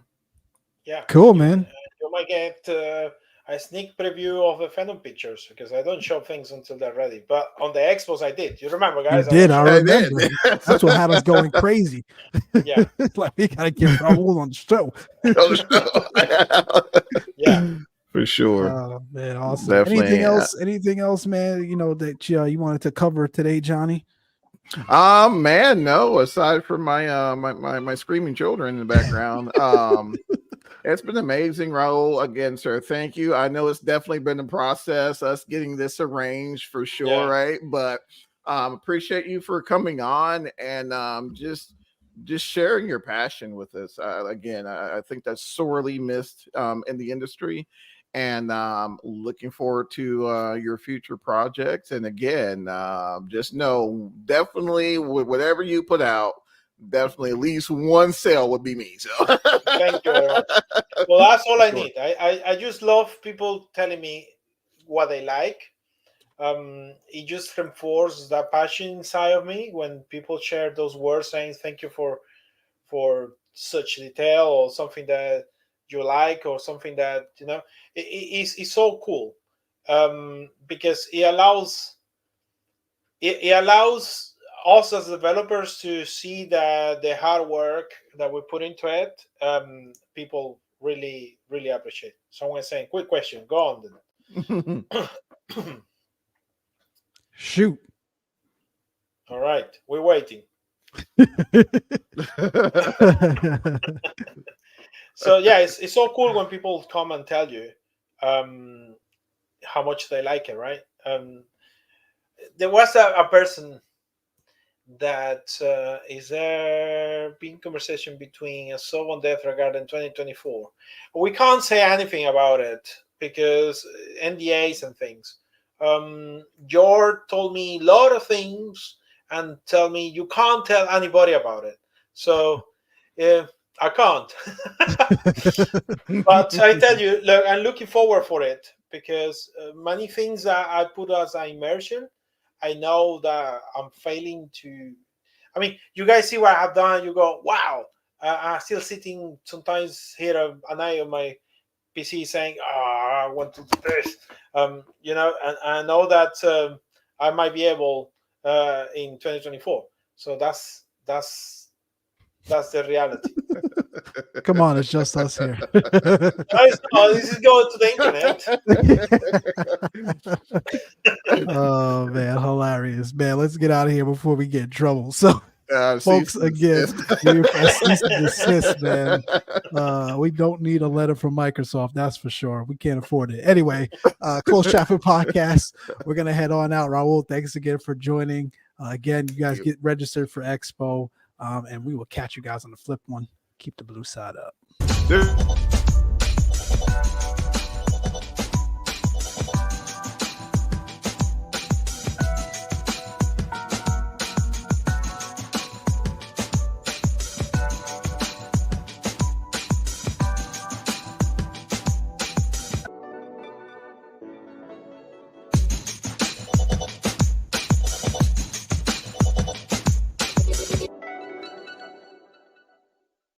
Yeah.
Cool, man.
You might get a sneak preview of the Phantom pictures because I don't show things until they're ready. But on the expos, I did. You remember, guys?
I remember. That's what had us going crazy.
Yeah.
Like, we got to get Raul on the show.
Yeah. For sure.
Man, awesome.
Definitely.
Anything else, man, that you wanted to cover today, Johnny?
Man, no, aside from my screaming children in the background. It's been amazing, Raul. Again, sir, thank you. I know it's definitely been a process, us getting this arranged for sure, right? But appreciate you for coming on and just sharing your passion with us. Again, I think that's sorely missed in the industry. And looking forward to your future projects. And again, just know, definitely whatever you put out, definitely at least one sale would be me. So
thank you very much. Well, that's all I need. I just love people telling me what they like. It just reinforces that passion inside of me when people share those words saying thank you for such detail or something that you like or something that it's so cool because it allows us as developers to see that the hard work that we put into it, people really appreciate. Someone saying, quick question, go on then.
Shoot.
All right, we're waiting. So yeah, it's so cool when people come and tell you how much they like it, right? There was a person that is there being conversation between a sub on Death regarding 2024. We can't say anything about it because NDAs and things. George told me a lot of things and tell me you can't tell anybody about it. So I can't. But I tell you, look, I'm looking forward for it because many things that I put as an immersion, I know that I'm failing to. I mean, you guys see what I've done. You go, wow. I'm still sitting sometimes here at night on my PC saying, I want to do this. And I know that I might be able in 2024. So that's the reality.
Come on, it's just us here.
This is going to the
internet. Oh man, hilarious, man. Let's get out of here before we get in trouble. So folks, again, we cease and desist, man. We don't need a letter from Microsoft, that's for sure. We can't afford it. Anyway, Close Traffic Podcast. We're gonna head on out. Raul, thanks again for joining. Again, you guys get registered for Expo, and we will catch you guys on the flip one. Keep the blue side up.